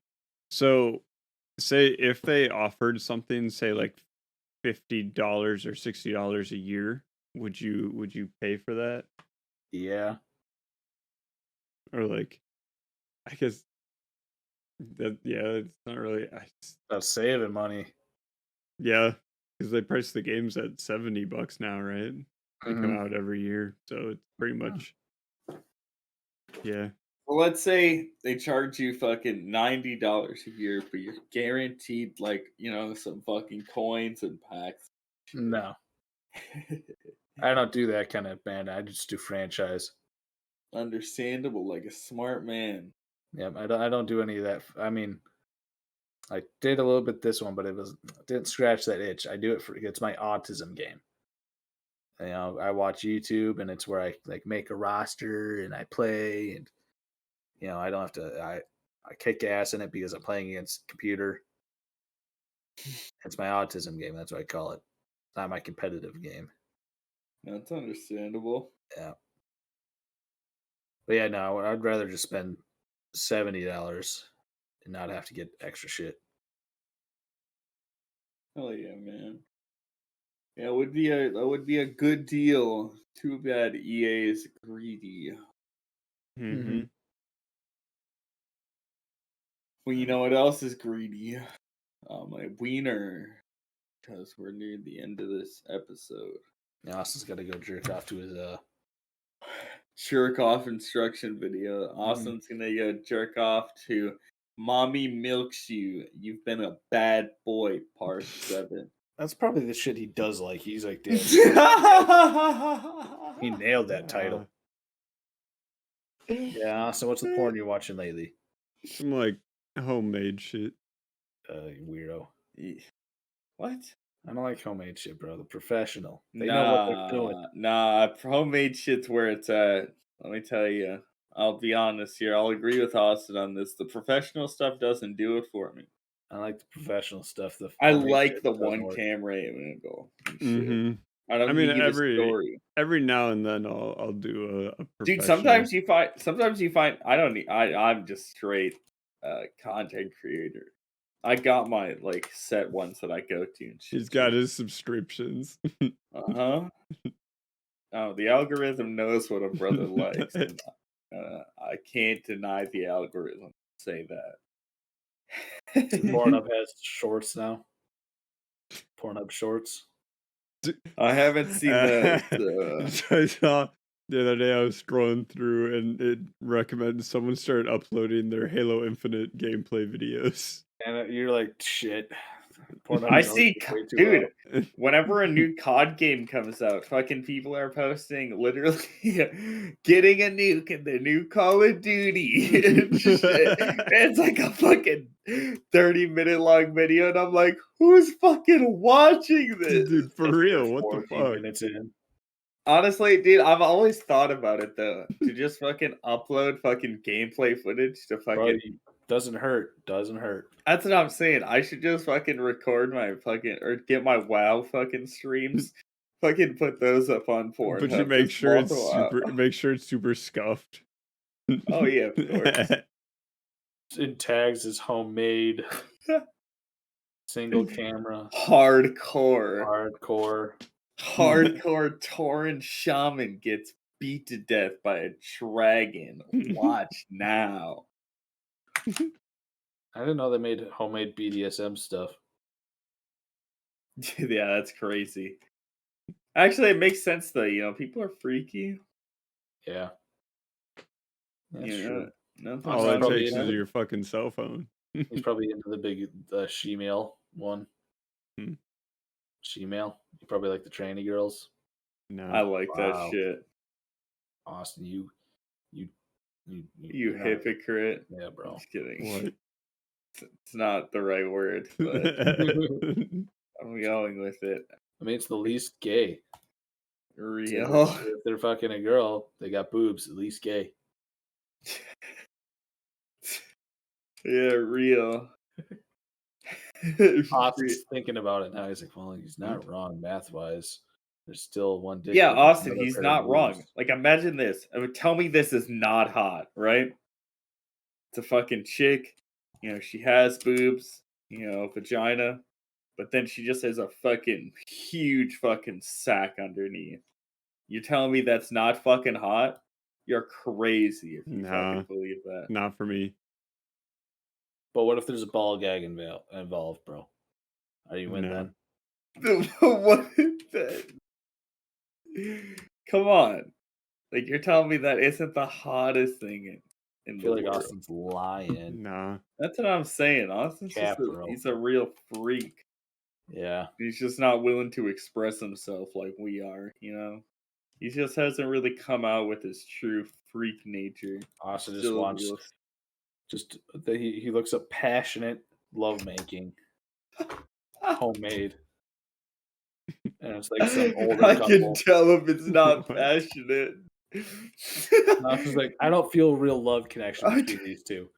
So say if they offered something, say like $50 or $60 a year, would you pay for that? Yeah. Or like, I guess that it's not really. That's saving money. Yeah, because they price the games at $70 now, right? They come out every year, so it's pretty much. Yeah. Well, let's say they charge you fucking $90 a year, but you're guaranteed some fucking coins and packs. No, I don't do that kind of band. I just do franchise. Understandable, like a smart man. Yeah, I don't do any of that. I mean, I did a little bit this one, but didn't scratch that itch. I do it it's my autism game. I watch YouTube, and it's where I like make a roster and I play, and I don't have to. I kick ass in it because I'm playing against computer. It's my autism game. That's what I call it. It's not my competitive game. That's understandable. Yeah. But yeah, no, I'd rather just spend $70 and not have to get extra shit. Hell yeah, man. Yeah, that would be a good deal. Too bad EA is greedy. Mm-hmm. Well, you know what else is greedy? My wiener. Because we're near the end of this episode. Now Austin's got to go jerk off to his jerk off instruction video. Austin's gonna go jerk off to "Mommy Milks You. You've Been a Bad Boy" Part 7. That's probably the shit he does like. He's like, damn. He nailed that title. Yeah, Austin, what's the porn you're watching lately? Some like homemade shit. You weirdo. What? I don't like homemade shit, bro. The professional. They know what they're doing. Nah, homemade shit's where it's at. Let me tell you. I'll be honest here. I'll agree with Austin on this. The professional stuff doesn't do it for me. I like the professional stuff. I like the one camera angle. Mm-hmm. I don't mean every now and then I'll do a dude. Sometimes you find I don't need. I'm just straight content creator. I got my set ones that I go to. And shit. He's got his subscriptions. Oh, the algorithm knows what a brother likes. And, I can't deny the algorithm. Say that. Pornhub has shorts now. Pornhub shorts. I haven't seen those. I saw the other day I was scrolling through and it recommended someone started uploading their Halo Infinite gameplay videos. And you're like, shit. I see, dude. Whenever a new COD game comes out, fucking people are posting literally getting a nuke in the new Call of Duty. It's like a fucking 30-minute long video, and I'm like, who's fucking watching this? Dude, for real, what the fuck? Minutes in. Honestly, dude, I've always thought about it though. To just fucking upload fucking gameplay footage to Bro, fucking. doesn't hurt. Doesn't hurt. That's what I'm saying. I should just fucking record my fucking or get my WoW fucking streams. Fucking put those up on But you Pornhub. make Just sure walk it's around. super scuffed. Oh yeah, of course. It tags is homemade, single camera, Hardcore. hardcore. Hardcore Tauren shaman gets beat to death by a dragon. Watch now. I didn't know they made homemade BDSM stuff. Yeah, that's crazy. Actually, it makes sense though. You know, people are freaky. Yeah. That's You know, true. nothing All He's it wrong probably takes with is that. your fucking cell phone. He's probably into the she-male one. Hmm. She-male? You probably like the tranny girls. I No. like that shit. Austin, You you're not- hypocrite. yeah, bro. Just kidding. What? It's not the right word, but I'm going with it. I mean, it's the least gay. Real. If they're fucking a girl, they got boobs. At least gay. Yeah, real. Austin's thinking about it now. He's like, well, he's not wrong math-wise. There's still one dick. Yeah, with Austin, another he's pair of not wrong. boobs. Like, imagine this. I mean, tell me this is not hot, right? It's a fucking chick. You know, she has boobs, you know, vagina, but then she just has a fucking huge fucking sack underneath. You're telling me that's not fucking hot? You're crazy if you Nah. fucking believe that. Not for me. But what if there's a ball gag involved, bro? Are you in No. then? What is that? Come on. Like, you're telling me that isn't the hottest thing in I the feel like world. Austin's lying. Nah. That's what I'm saying. Austin's Cap, just bro. he's a real freak. Yeah. He's just not willing to express himself like we are, you know? He just hasn't really come out with his true freak nature. Austin just Still wants real- he looks up passionate lovemaking, homemade. And it's like some older I couple. can tell if it's not What? passionate. Austin's like, I don't feel a real love connection between these two.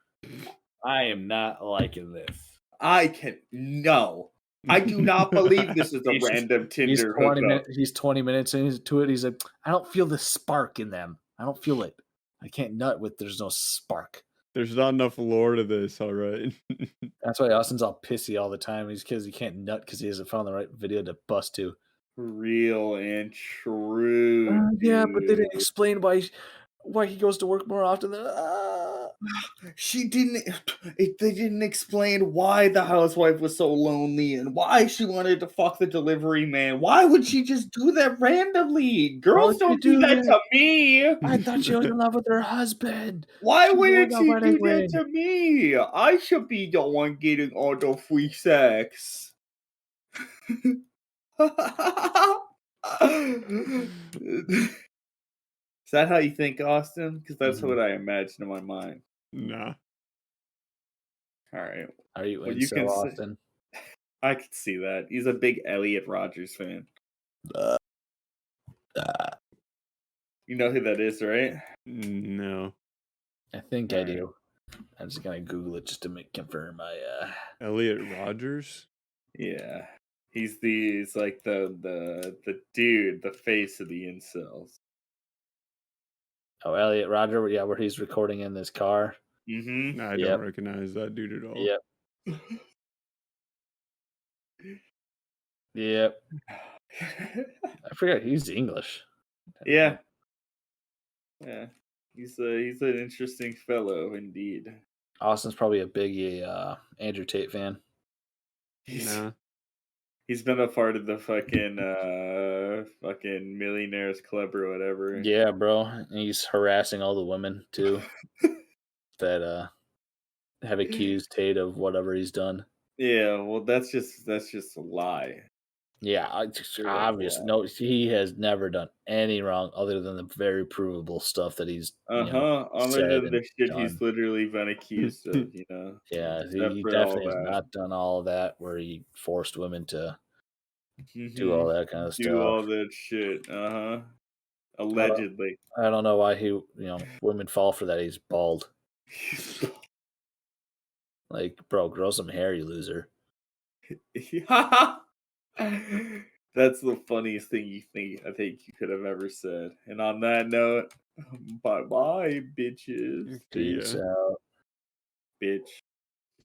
I am not liking this. I do not believe this is a He's just- random He's Tinder 20 hookup. minutes. He's 20 minutes into it. He's like, I don't feel the spark in them. I don't feel it. I can't nut with. There's no spark. There's not enough lore to this, all right. That's why Austin's all pissy all the time. He's because he can't nut because he hasn't found the right video to bust to. Real and true. Yeah, but they didn't dude. explain why he goes to work more often than. They didn't explain why the housewife was so lonely and why she wanted to fuck the delivery man. Why would she just do that randomly? Girls would she don't do do that that? to me. I thought she was in love with her husband. Why She wouldn't wore she the wedding do that ring. to me? I should be the one getting all the free sex. Is that how you think, Austin? Because that's Mhm. what I imagine in my mind. Nah. All right. Are you Well, in you so can say- Austin? I could see that. He's a big Elliot Rodgers fan. You know who that is, right? No. I think I Alright. do. I'm just gonna Google it just to confirm my. Elliot Rogers? Yeah. He's like the dude, the face of the incels. Oh, Elliot Roger. Yeah, where he's recording in this car. Mm-hmm. Nah, I Yep. don't recognize that dude at all. Yep. Yep. I forgot he's English. Yeah. Yeah. He's an interesting fellow indeed. Austin's probably a big Andrew Tate fan. Nah. He's been a part of the fucking Millionaires Club or whatever. Yeah, bro. And he's harassing all the women too that have accused Tate of whatever he's done. Yeah, well that's just a lie. Yeah, Sure, obvious. yeah. No, he has never done any wrong other than the very provable stuff that he's Other said than and the shit done. he's literally been accused of, you know. Yeah, except he for all definitely has that. not done all of that where he forced women to do Mhm. all that kind of Do all stuff. that shit. Allegedly. I don't know why women fall for that. He's bald. Like, bro, grow some hair, you loser. That's the funniest thing I think you could have ever said. And on that note, bye bye, bitches. See Peace ya. out. Bitch.